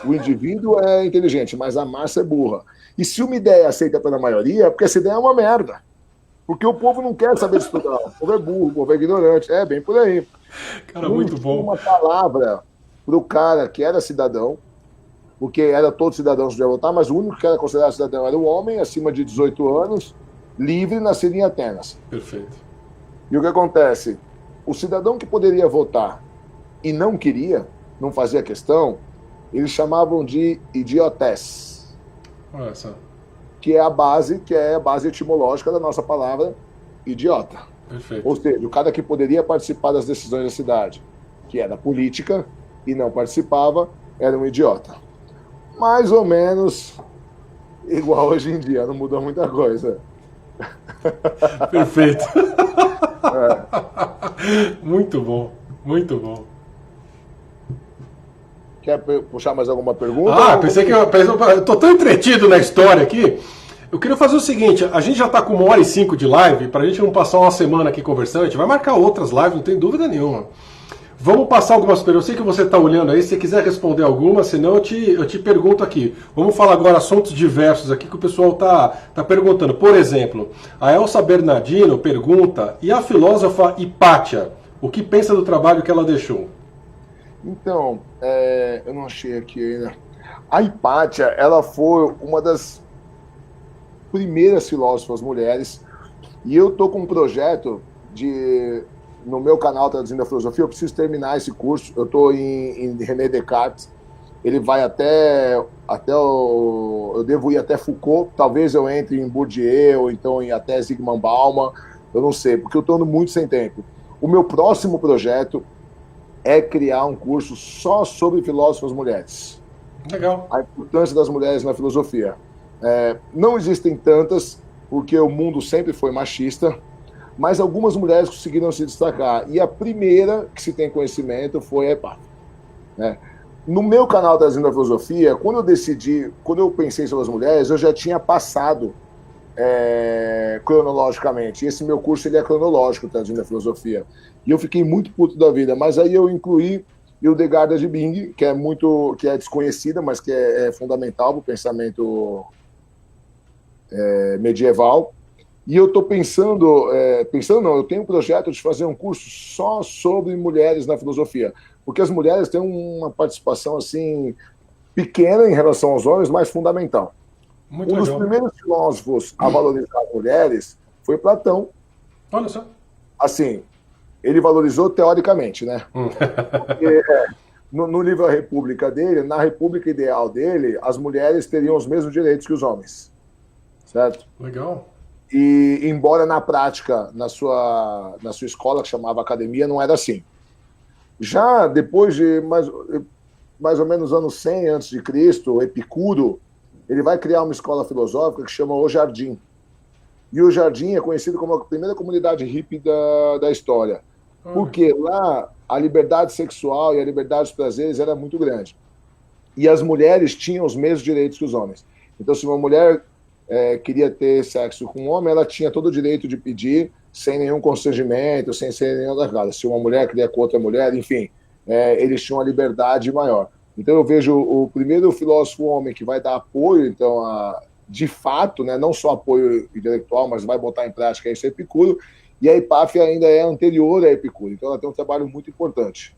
O indivíduo é inteligente, mas a massa é burra. E se uma ideia é aceita pela maioria, é porque essa ideia é uma merda. Porque o povo não quer saber estudar. O povo é burro, o povo é ignorante. É bem por aí. Cara, Não muito tinha bom. uma palavra para o cara que era cidadão, porque era todos cidadãos que podiam votar, mas o único que era considerado cidadão era o homem, acima de 18 anos, livre, nascido em Atenas. Perfeito. E o que acontece? O cidadão que poderia votar e não queria, não fazia questão, eles chamavam de idiotés, Olha só. que é a base etimológica da nossa palavra idiota. Perfeito. Ou seja, o cara que poderia participar das decisões da cidade, que era política, e não participava, era um idiota. Mais ou menos igual hoje em dia, não mudou muita coisa. Perfeito. Muito bom, muito bom. Quer puxar mais alguma pergunta? Ah, pensei que eu tô tão entretido na história aqui. Eu queria fazer o seguinte, a gente já tá com 1h05 de live, pra gente não passar uma semana aqui conversando, a gente vai marcar outras lives, não tem dúvida nenhuma. Vamos passar algumas perguntas. Eu sei que você está olhando aí, se você quiser responder alguma, senão eu te pergunto aqui. Vamos falar agora assuntos diversos aqui que o pessoal tá perguntando. Por exemplo, a Elsa Bernardino pergunta, e a filósofa Hipátia, o que pensa do trabalho que ela deixou? Então, eu não achei aqui ainda. A Hipátia, ela foi uma das primeiras filósofas mulheres, e eu tô com um projeto no meu canal Traduzindo a Filosofia. Eu preciso terminar esse curso. Eu estou em René Descartes. Ele vai eu devo ir até Foucault. Talvez eu entre em Bourdieu, ou então até Zygmunt Bauman. Eu não sei, porque eu estou muito sem tempo. O meu próximo projeto é criar um curso só sobre filósofas mulheres. Legal. A importância das mulheres na filosofia. Não existem tantas, porque o mundo sempre foi machista, mas algumas mulheres conseguiram se destacar. E a primeira que se tem conhecimento foi a Hipátia. Né? No meu canal Trazendo a Filosofia, quando eu pensei sobre as mulheres, eu já tinha passado cronologicamente. Esse meu curso ele é cronológico, Trazendo a Filosofia. E eu fiquei muito puto da vida. Mas aí eu incluí Hildegard de Bingen, que é desconhecida, mas que é fundamental para o pensamento medieval. E eu estou eu tenho um projeto de fazer um curso só sobre mulheres na filosofia, porque as mulheres têm uma participação assim pequena em relação aos homens, mas fundamental. Muito um dos legal. primeiros filósofos a valorizar as mulheres foi Platão. Olha só. Assim, ele valorizou teoricamente, né? Porque, no livro A República dele, na República Ideal dele, as mulheres teriam os mesmos direitos que os homens, certo? Legal. E, embora na prática, na sua escola, que chamava academia, não era assim. Já depois de mais ou menos anos 100 a.C., Epicuro, ele vai criar uma escola filosófica que chama O Jardim. E o Jardim é conhecido como a primeira comunidade hippie da história. Porque lá a liberdade sexual e a liberdade dos prazeres era muito grande. E as mulheres tinham os mesmos direitos que os homens. Então, se uma mulher queria ter sexo com um homem, ela tinha todo o direito de pedir sem nenhum constrangimento, sem ser nenhuma outra coisa. Se uma mulher queria com outra mulher, enfim, eles tinham uma liberdade maior. Então eu vejo o primeiro filósofo homem que vai dar apoio, então, de fato, né, não só apoio intelectual, mas vai botar em prática isso, é Epicuro, e a Hipátia ainda é anterior a Epicuro, então ela tem um trabalho muito importante.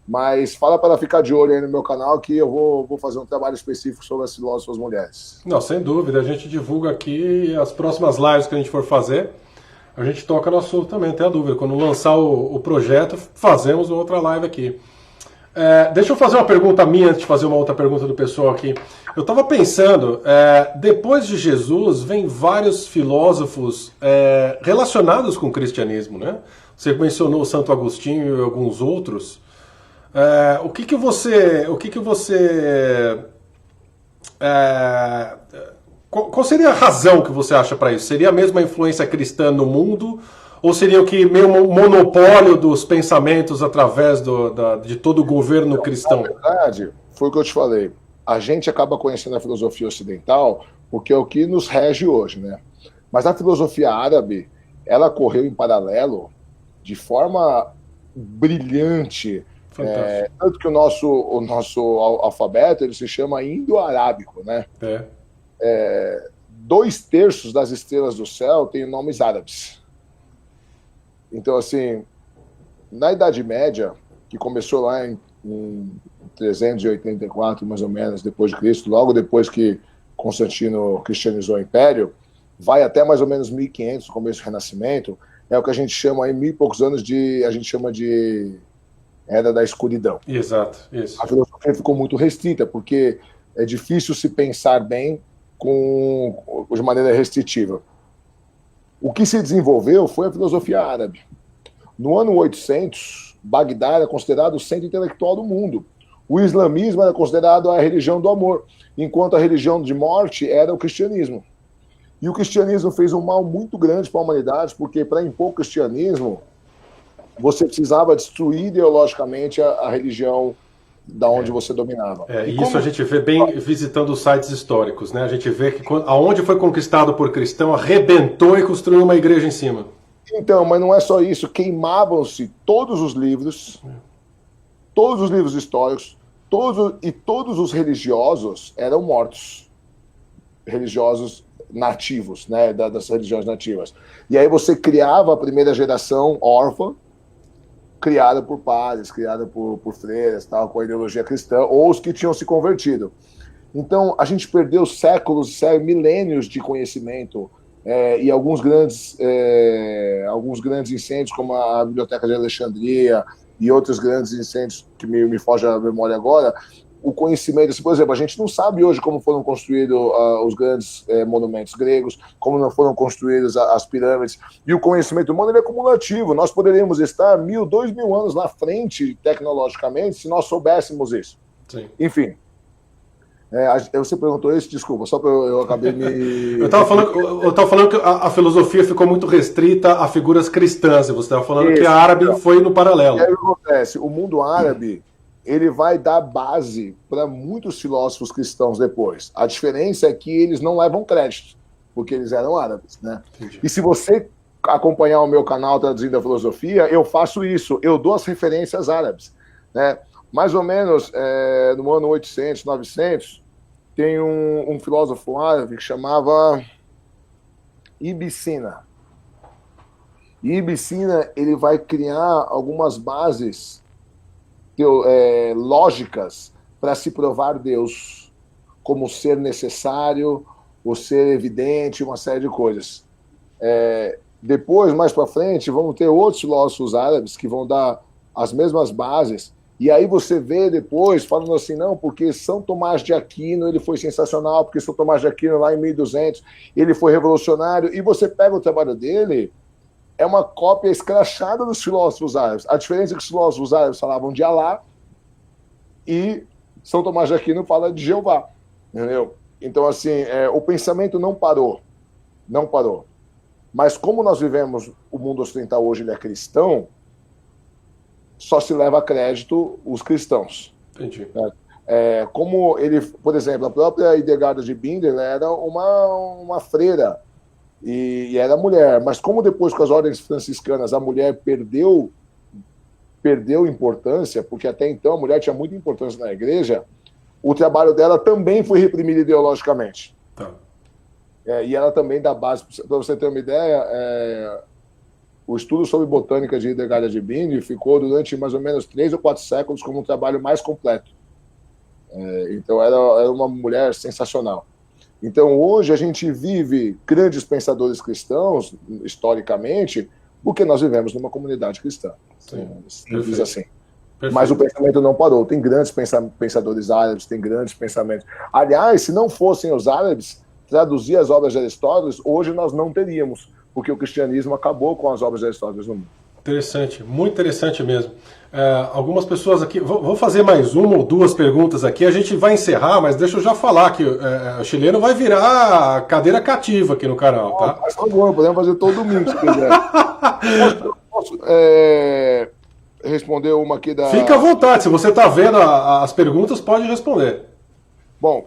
Mas fala para ficar de olho aí no meu canal que eu vou fazer um trabalho específico sobre as filósofas mulheres. Não, sem dúvida. A gente divulga aqui as próximas lives que a gente for fazer. A gente toca no assunto também, não tem a dúvida. Quando lançar o projeto, fazemos outra live aqui. Deixa eu fazer uma pergunta minha antes de fazer uma outra pergunta do pessoal aqui. Eu estava pensando, depois de Jesus, vem vários filósofos relacionados com o cristianismo, né? Você mencionou Santo Agostinho e alguns outros. Qual seria a razão que você acha para isso? Seria a mesma influência cristã no mundo? Ou seria o que meio monopólio dos pensamentos através de todo o governo cristão? Na verdade, foi o que eu te falei. A gente acaba conhecendo a filosofia ocidental porque é o que nos rege hoje, né? Mas a filosofia árabe, ela correu em paralelo de forma brilhante. Tanto que o nosso alfabeto ele se chama indo-arábico, né? 2/3 das estrelas do céu têm nomes árabes. Então, assim, na Idade Média, que começou lá em 384, mais ou menos, depois de Cristo, logo depois que Constantino cristianizou o Império, vai até mais ou menos 1500, começo do Renascimento, é o que a gente chama aí, 1000 e poucos anos a gente chama de Era da Escuridão. Exato, isso. A filosofia ficou muito restrita, porque é difícil se pensar bem de maneira restritiva. O que se desenvolveu foi a filosofia árabe. No ano 800, Bagdá era considerado o centro intelectual do mundo. O islamismo era considerado a religião do amor, enquanto a religião de morte era o cristianismo. E o cristianismo fez um mal muito grande para a humanidade, porque para impor o cristianismo, você precisava destruir ideologicamente a religião da onde você dominava. Isso a gente vê bem visitando os sites históricos, né? A gente vê que aonde foi conquistado por cristão, arrebentou e construiu uma igreja em cima. Então, mas não é só isso. Queimavam-se todos os livros históricos, todos os religiosos eram mortos. Religiosos nativos, né? Das religiões nativas. E aí você criava a primeira geração órfã, criada por padres, criada por freiras, tal, com a ideologia cristã, ou os que tinham se convertido. Então, a gente perdeu séculos, milênios de conhecimento, e alguns grandes incêndios, como a Biblioteca de Alexandria e outros grandes incêndios que me foge à memória agora. O conhecimento, por exemplo, a gente não sabe hoje como foram construídos os grandes monumentos gregos, como não foram construídas as pirâmides, e o conhecimento humano é acumulativo. Nós poderíamos estar 1000, 2000 anos na frente tecnologicamente se nós soubéssemos isso. Sim. Enfim, você perguntou isso, desculpa, só para eu acabei me... Eu estava falando que a filosofia ficou muito restrita a figuras cristãs, e você estava falando que a árabe foi no paralelo. E aí o que acontece? O mundo árabe, ele vai dar base para muitos filósofos cristãos depois. A diferença é que eles não levam crédito, porque eles eram árabes, né? Entendi. E se você acompanhar o meu canal Traduzindo a Filosofia, eu faço isso, eu dou as referências árabes, né? Mais ou menos no ano 800, 900, tem um filósofo árabe que chamava Ibn Sina. E Ibn Sina, ele vai criar algumas bases lógicas para se provar Deus como ser necessário, o ser evidente, uma série de coisas. Depois, mais para frente, vamos ter outros filósofos árabes que vão dar as mesmas bases, e aí você vê depois falando assim, não, porque São Tomás de Aquino ele foi sensacional, porque São Tomás de Aquino lá em 1200 ele foi revolucionário, e você pega o trabalho dele, é uma cópia escrachada dos filósofos árabes. A diferença é que os filósofos árabes falavam de Alá e São Tomás de Aquino fala de Jeová, entendeu? Então, assim, o pensamento não parou. Não parou. Mas como nós vivemos, o mundo ocidental hoje ele é cristão, só se leva a crédito os cristãos. Entendi. Como ele, por exemplo, a própria Hildegarda de Bingen era uma freira, e era mulher, mas como depois com as ordens franciscanas a mulher perdeu importância, porque até então a mulher tinha muita importância na igreja, o trabalho dela também foi reprimido ideologicamente. Tá. E ela também dá base, para você ter uma ideia, o estudo sobre botânica de Hildegarda de Bingen ficou durante mais ou menos 3 ou 4 séculos como um trabalho mais completo. Então era uma mulher sensacional. Então, hoje a gente vive grandes pensadores cristãos, historicamente, porque nós vivemos numa comunidade cristã. Diz assim. Perfeito. Mas o pensamento não parou. Tem grandes pensadores árabes, tem grandes pensamentos. Aliás, se não fossem os árabes traduzir as obras de Aristóteles, hoje nós não teríamos, porque o cristianismo acabou com as obras de Aristóteles no mundo. Interessante, muito interessante mesmo. Algumas pessoas aqui, vou fazer mais uma ou duas perguntas aqui, a gente vai encerrar, mas deixa eu já falar que o chileno vai virar cadeira cativa aqui no canal, tá? Por favor, podemos fazer todo domingo se quiser. Posso responder uma aqui da... Fica à vontade, se você está vendo as perguntas, pode responder. Bom,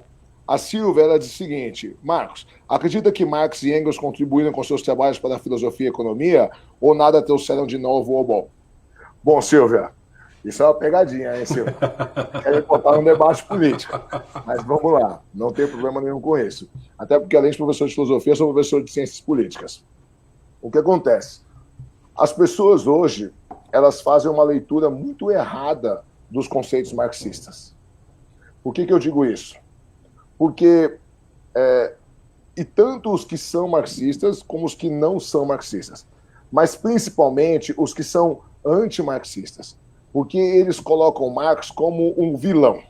a Silvia, ela diz o seguinte: Marcos, acredita que Marx e Engels contribuíram com seus trabalhos para a filosofia e a economia, ou nada trouxeram de novo ou bom? Bom, Silvia, Isso é uma pegadinha, hein, Silvio? Querem botar um debate político. Mas vamos lá, não tem problema nenhum com isso. Até porque, além de professor de filosofia, eu sou professor de ciências políticas. O que acontece? As pessoas hoje, elas fazem uma leitura muito errada dos conceitos marxistas. Por que eu digo isso? Porque, e tanto os que são marxistas, como os que não são marxistas, mas principalmente os que são antimarxistas, porque eles colocam Marx como um vilão.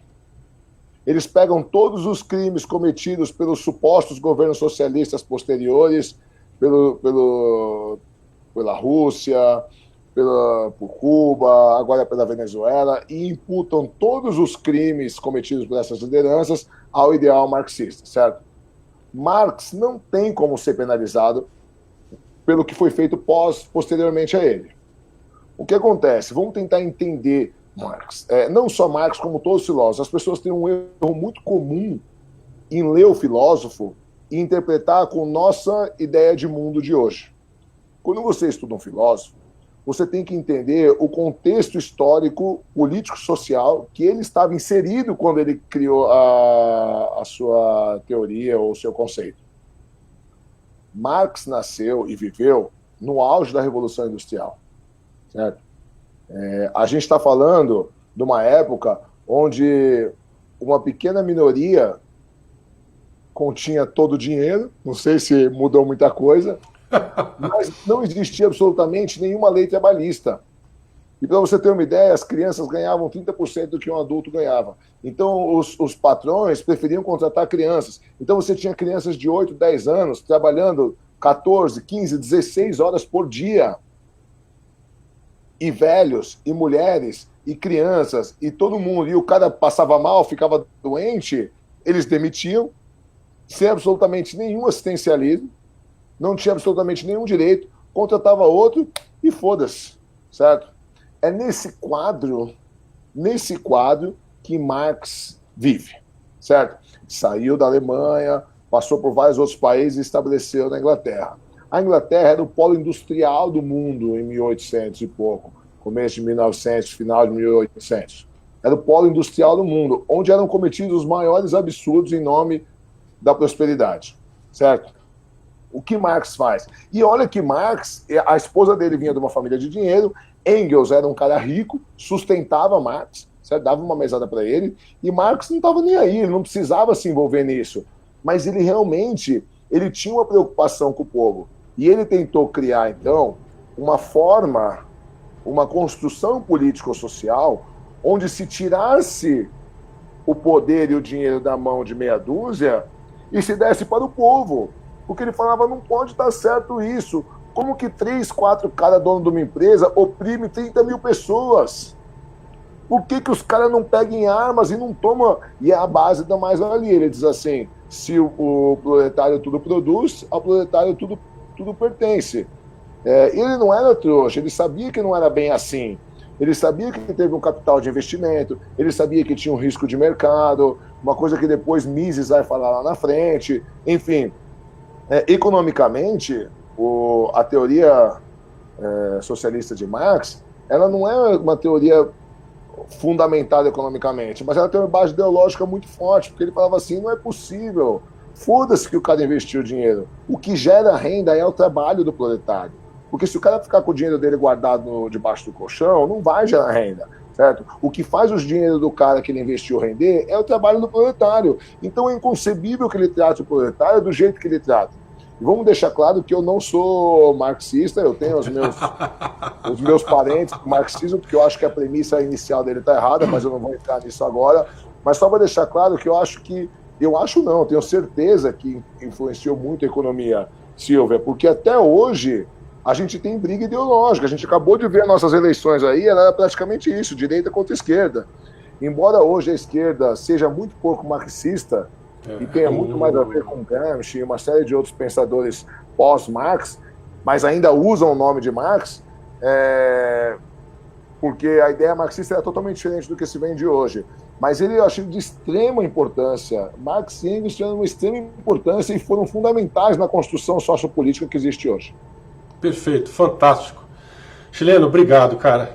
Eles pegam todos os crimes cometidos pelos supostos governos socialistas posteriores, pela Rússia, por Cuba, agora pela Venezuela, e imputam todos os crimes cometidos por essas lideranças ao ideal marxista, certo? Marx não tem como ser penalizado pelo que foi feito posteriormente a ele. O que acontece? Vamos tentar entender Marx. Não só Marx, como todos os filósofos. As pessoas têm um erro muito comum em ler o filósofo e interpretar com nossa ideia de mundo de hoje. Quando você estuda um filósofo, você tem que entender o contexto histórico, político-social que ele estava inserido quando ele criou a sua teoria ou o seu conceito. Marx nasceu e viveu no auge da Revolução Industrial. Certo? A gente está falando de uma época onde uma pequena minoria continha todo o dinheiro, não sei se mudou muita coisa, mas não existia absolutamente nenhuma lei trabalhista. E para você ter uma ideia, as crianças ganhavam 30% do que um adulto ganhava. Então, os patrões preferiam contratar crianças. Então, você tinha crianças de 8, 10 anos trabalhando 14, 15, 16 horas por dia. E velhos, e mulheres, e crianças, e todo mundo. E o cara passava mal, ficava doente, eles demitiam, sem absolutamente nenhum assistencialismo, não tinha absolutamente nenhum direito, contratava outro e foda-se, certo? É nesse quadro que Marx vive, certo? Saiu da Alemanha, passou por vários outros países e estabeleceu na Inglaterra. A Inglaterra era o polo industrial do mundo em 1800 e pouco, começo de 1900, final de 1800. Era o polo industrial do mundo, onde eram cometidos os maiores absurdos em nome da prosperidade, certo? O que Marx faz? E olha que Marx, a esposa dele vinha de uma família de dinheiro, Engels era um cara rico, sustentava Marx, certo? Dava uma mesada para ele, e Marx não estava nem aí, ele não precisava se envolver nisso. Mas ele realmente tinha uma preocupação com o povo. E ele tentou criar, então, uma forma, uma construção político-social onde se tirasse o poder e o dinheiro da mão de meia dúzia e se desse para o povo. Porque ele falava, não pode dar certo isso. Como que 3, 4 caras dono de uma empresa oprime 30 mil pessoas? Por que os caras não pegam armas e não tomam? E é a base da mais-valia. Ele diz assim, se o proletário tudo produz, ao proletário tudo pertence. Ele não era trouxa, ele sabia que não era bem assim. Ele sabia que teve um capital de investimento, ele sabia que tinha um risco de mercado, uma coisa que depois Mises vai falar lá na frente. Enfim, economicamente, a teoria socialista de Marx, ela não é uma teoria fundamentada economicamente, mas ela tem uma base ideológica muito forte, porque ele falava assim, não é possível, foda-se que o cara investiu dinheiro. O que gera renda é o trabalho do proletário. Porque se o cara ficar com o dinheiro dele guardado debaixo do colchão, não vai gerar renda, certo? O que faz o dinheiro do cara que ele investiu render é o trabalho do proletário. Então é inconcebível que ele trate o proletário do jeito que ele trata. E vamos deixar claro que eu não sou marxista, eu tenho os meus parentes do marxismo, porque eu acho que a premissa inicial dele está errada, mas eu não vou entrar nisso agora. Mas só para deixar claro que eu tenho certeza que influenciou muito a economia, Silvia, porque até hoje a gente tem briga ideológica. A gente acabou de ver nossas eleições aí, ela era praticamente isso, direita contra esquerda. Embora hoje a esquerda seja muito pouco marxista e tenha muito mais a ver com Gramsci e uma série de outros pensadores pós-Marx, mas ainda usam o nome de Marx, porque a ideia marxista era totalmente diferente do que se vende hoje. Mas eu achei de extrema importância. Marx e Engels tiveram uma extrema importância e foram fundamentais na construção sociopolítica que existe hoje. Perfeito, fantástico. Chileno, obrigado, cara.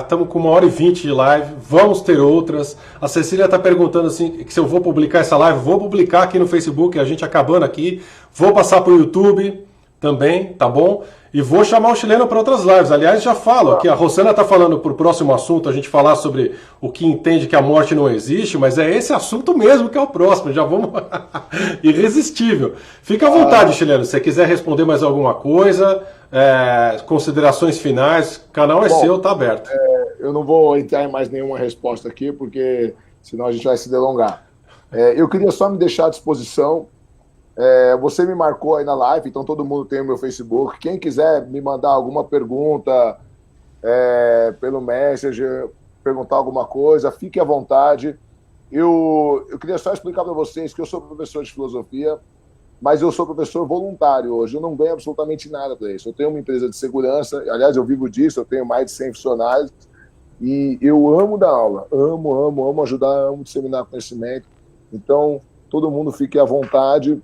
Estamos com 1h20 de live, vamos ter outras. A Cecília está perguntando assim, se eu vou publicar essa live. Vou publicar aqui no Facebook, a gente acabando aqui. Vou passar para o YouTube também, tá bom? E vou chamar o chileno para outras lives. Aliás, já falo aqui, a Rosana está falando para o próximo assunto, a gente falar sobre o que entende que a morte não existe, mas é esse assunto mesmo que é o próximo, já vamos... Irresistível. Fica à vontade, chileno, se você quiser responder mais alguma coisa, considerações finais, o canal é seu, tá aberto. Eu não vou entrar em mais nenhuma resposta aqui, porque senão a gente vai se delongar. Eu queria só me deixar à disposição. Você me marcou aí na live, então todo mundo tem o meu Facebook. Quem quiser me mandar alguma pergunta pelo Messenger, perguntar alguma coisa, fique à vontade. Eu queria só explicar para vocês que eu sou professor de filosofia, mas eu sou professor voluntário hoje. Eu não ganho absolutamente nada para isso. Eu tenho uma empresa de segurança, aliás, eu vivo disso, eu tenho mais de 100 funcionários, e eu amo dar aula. Amo ajudar, amo disseminar conhecimento. Então, todo mundo fique à vontade,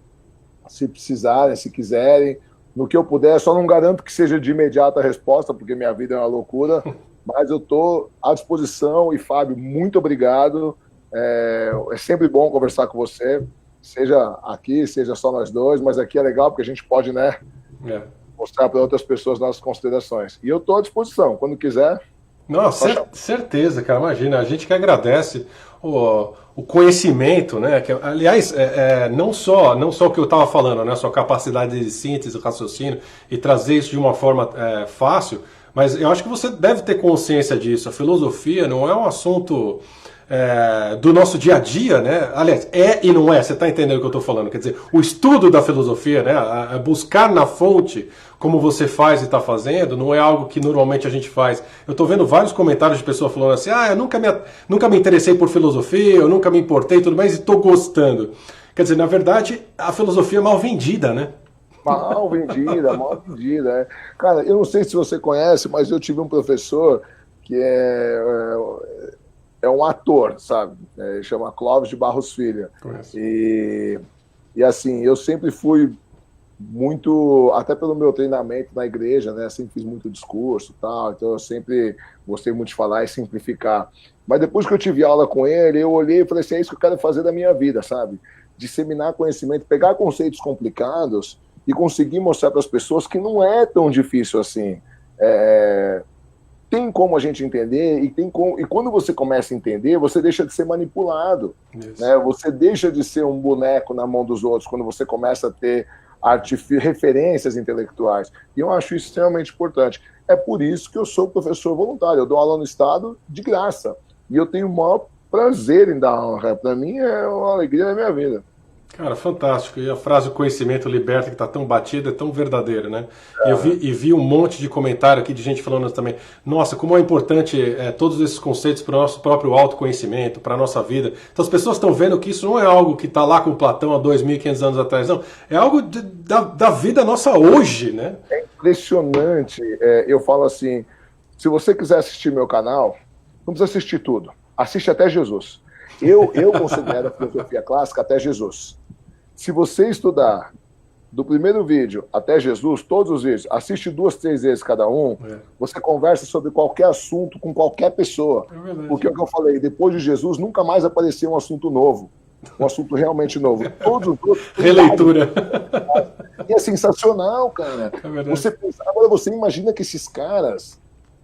se precisarem, se quiserem, no que eu puder. Só não garanto que seja de imediata resposta, porque minha vida é uma loucura, mas eu estou à disposição. E, Fábio, muito obrigado. É sempre bom conversar com você, seja aqui, seja só nós dois, mas aqui é legal porque a gente pode, né, mostrar para outras pessoas nossas considerações. E eu estou à disposição, quando quiser. Não, certeza, cara, imagina, a gente que agradece o conhecimento, né? Que, aliás, não só o que eu estava falando, né? Sua capacidade de síntese, raciocínio e trazer isso de uma forma fácil, mas eu acho que você deve ter consciência disso. A filosofia não é um assunto do nosso dia a dia, né? Aliás, e não é, você está entendendo o que eu estou falando? Quer dizer, o estudo da filosofia, né? Buscar na fonte como você faz e está fazendo, não é algo que normalmente a gente faz. Eu estou vendo vários comentários de pessoas falando assim, eu nunca me interessei por filosofia, eu nunca me importei e tudo mais, e estou gostando. Quer dizer, na verdade, a filosofia é mal vendida, né? Mal vendida. Cara, eu não sei se você conhece, mas eu tive um professor que é um ator, sabe? Ele chama Clóvis de Barros Filho. E assim, eu sempre fui muito, até pelo meu treinamento na igreja, né? Sempre fiz muito discurso e tal, então eu sempre gostei muito de falar e simplificar. Mas depois que eu tive aula com ele, eu olhei e falei assim, é isso que eu quero fazer da minha vida, sabe? Disseminar conhecimento, pegar conceitos complicados e conseguir mostrar para as pessoas que não é tão difícil assim. Tem como a gente entender, e quando você começa a entender, você deixa de ser manipulado. Né? Você deixa de ser um boneco na mão dos outros quando você começa a ter referências intelectuais. E eu acho isso extremamente importante. É por isso que eu sou professor voluntário. Eu dou aula no Estado de graça. E eu tenho o maior prazer em dar aula. Para mim é uma alegria da minha vida. Cara, fantástico. E a frase "o conhecimento liberta", que está tão batida, é tão verdadeira, né? Eu vi um monte de comentário aqui de gente falando também, nossa, como é importante todos esses conceitos para o nosso próprio autoconhecimento, para a nossa vida. Então as pessoas estão vendo que isso não é algo que está lá com Platão há 2.500 anos atrás, não. É algo da vida nossa hoje, né? É impressionante. Eu falo assim, se você quiser assistir meu canal, não precisa assistir tudo. Assiste até Jesus. Eu considero a filosofia clássica até Jesus. Se você estudar do primeiro vídeo até Jesus, todos os vídeos, assiste 2, 3 vezes cada um, você conversa sobre qualquer assunto com qualquer pessoa. Porque é o que eu falei, depois de Jesus nunca mais apareceu um assunto novo. Um assunto realmente novo. Todos os outros... Releitura. E é sensacional, cara. Agora você imagina que esses caras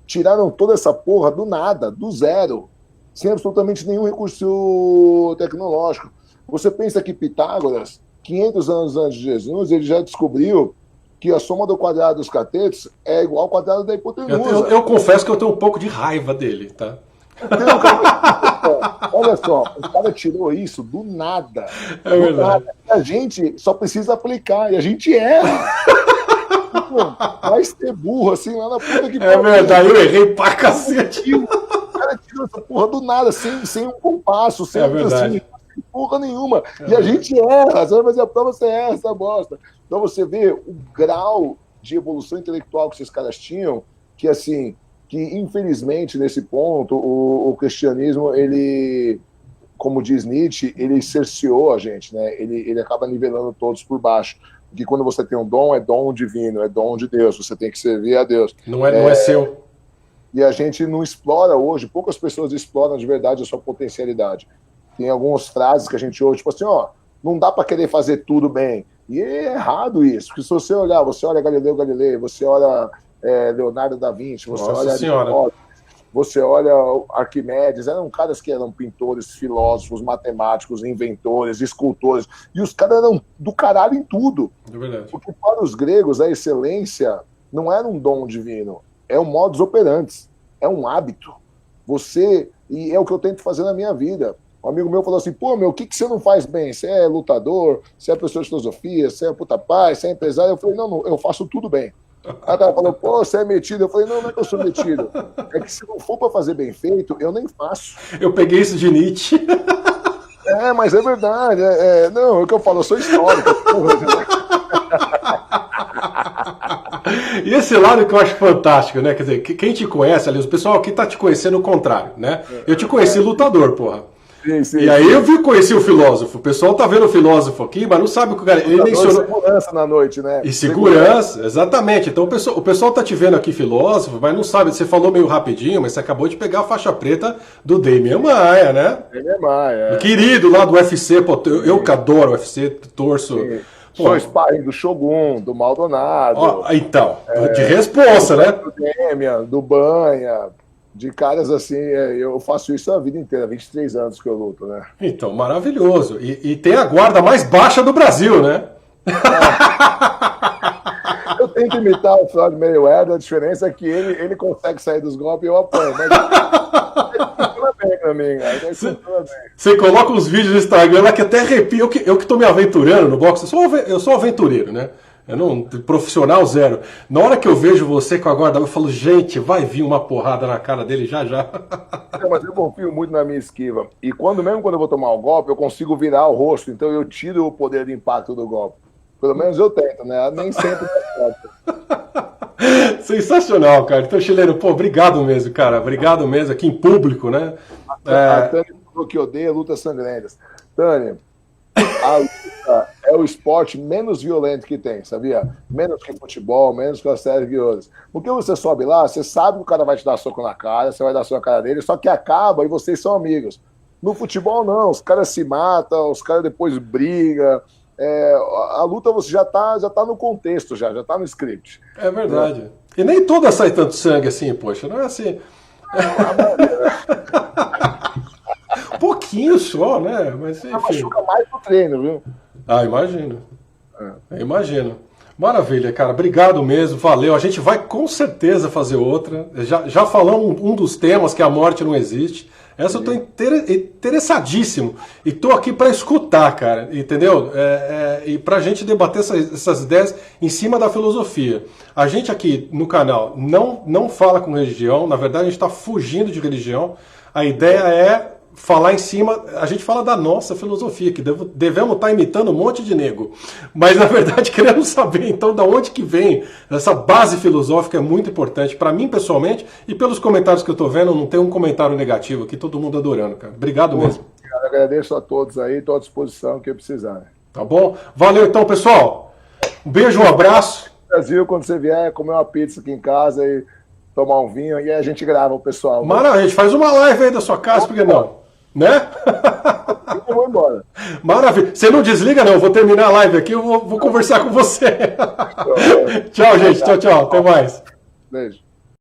tiraram toda essa porra do nada, do zero, sem absolutamente nenhum recurso tecnológico. Você pensa que Pitágoras, 500 anos antes de Jesus, ele já descobriu que a soma do quadrado dos catetos é igual ao quadrado da hipotenusa. Eu confesso que eu tenho um pouco de raiva dele, tá? Olha só, o cara tirou isso do nada. É verdade. Nada. A gente só precisa aplicar, e a gente erra. Vai ser burro, assim, lá na puta que... É verdade, eu errei pra cacete. O cara tirou essa porra do nada, sem um compasso, sem assim, porra nenhuma. E a gente erra, você vai fazer a prova, você erra essa bosta. Então você vê o grau de evolução intelectual que esses caras tinham, que assim, que infelizmente nesse ponto o cristianismo, ele, como diz Nietzsche, ele cerceou a gente, né? Ele acaba nivelando todos por baixo. Porque quando você tem um dom, é dom divino, é dom de Deus, você tem que servir a Deus. Não é seu. E a gente não explora hoje, poucas pessoas exploram de verdade a sua potencialidade. Tem algumas frases que a gente ouve, tipo assim, ó, não dá para querer fazer tudo bem. E é errado isso, porque se você olha Galileu Galilei, você olha Leonardo da Vinci, você Nossa olha Senhora. Aristóteles, você olha Arquimedes, eram caras que eram pintores, filósofos, matemáticos, inventores, escultores, e os caras eram do caralho em tudo. É verdade. Porque para os gregos a excelência não era um dom divino, é um modus operandi, é um hábito. E é o que eu tento fazer na minha vida. Um amigo meu falou assim, pô, meu, o que você não faz bem? Você é lutador, você é professor de filosofia, você é puta paz, você é empresário? Eu falei, não, eu faço tudo bem. Aí o cara falou, pô, você é metido? Eu falei, não é que eu sou metido. É que se não for para fazer bem feito, eu nem faço. Eu peguei isso de Nietzsche. Mas é verdade. Não, é o que eu falo, eu sou histórico. E esse lado que eu acho fantástico, né? Quer dizer, quem te conhece ali, o pessoal aqui tá te conhecendo o contrário, né? Eu te conheci lutador, porra. Sim, e aí eu conheci o filósofo. O pessoal tá vendo o filósofo aqui, mas não sabe o que o cara. Ele mencionou. Segurança na noite, né? E segurança, exatamente. Então o pessoal tá te vendo aqui filósofo, mas não sabe. Você falou meio rapidinho, mas você acabou de pegar a faixa preta do Demian Maia, né? Demian Maia. O querido lá do UFC, pô, eu que adoro o UFC, torço. Sou sparring do Shogun, do Maldonado. Então, de responsa, né? Do Demian, do Banha. De caras assim, eu faço isso a vida inteira, 23 anos que eu luto, né? Então, maravilhoso. E tem a guarda mais baixa do Brasil, né? Eu tento imitar o Floyd Mayweather, a diferença é que ele consegue sair dos golpes e eu apanho. Mas ele funciona bem pra mim, Você coloca uns vídeos no Instagram lá que até arrepia. Eu que tô me aventurando no boxe, eu sou aventureiro, né? Eu não, profissional zero. Na hora que eu vejo você com a guarda, eu falo, gente, vai vir uma porrada na cara dele já. Mas eu confio muito na minha esquiva. E mesmo quando eu vou tomar um golpe, eu consigo virar o rosto. Então eu tiro o poder de impacto do golpe. Pelo menos eu tento, né? Nem sempre dá certo. Sensacional, cara. Então, Chileno, pô, obrigado mesmo, cara. Obrigado mesmo aqui em público, né? A Tânia falou que odeia lutas sangrentas. Tânia, a luta é o esporte menos violento que tem, sabia? Menos que futebol, menos que as séries guiosas. Porque você sobe lá, você sabe que o cara vai te dar soco na cara, você vai dar soco na cara dele, só que acaba e vocês são amigos. No futebol, não. Os caras se matam, os caras depois brigam. A luta você já tá no contexto, já tá no script. É verdade. E nem toda sai tanto sangue assim, poxa, não é assim. Um pouquinho só, né? Mas enfim. Machuca mais no treino, viu? Imagino. Imagino. Maravilha, cara. Obrigado mesmo, valeu. A gente vai com certeza fazer outra. Já falamos um dos temas, que a morte não existe. Essa eu tô interessadíssimo. E tô aqui para escutar, cara. Entendeu? E pra gente debater essas ideias em cima da filosofia. A gente aqui no canal não fala com religião. Na verdade, a gente tá fugindo de religião. A ideia é falar em cima, a gente fala da nossa filosofia, que devemos estar imitando um monte de nego. Mas, na verdade, queremos saber, então, da onde que vem essa base filosófica, é muito importante para mim, pessoalmente, e pelos comentários que eu estou vendo, não tem um comentário negativo aqui, todo mundo adorando, cara. Obrigado mesmo. Eu agradeço a todos aí, estou à disposição, que precisar. Tá bom? Valeu, então, pessoal. Um beijo, um abraço. Brasil, quando você vier, comer uma pizza aqui em casa e tomar um vinho, e aí a gente grava o pessoal. Maravilha, a gente faz uma live aí da sua casa, por que não? Né? Eu vou embora. Maravilha. Você não desliga, não. Eu vou terminar a live aqui, eu vou conversar com você. Tchau, gente. Tchau. Até mais. Beijo.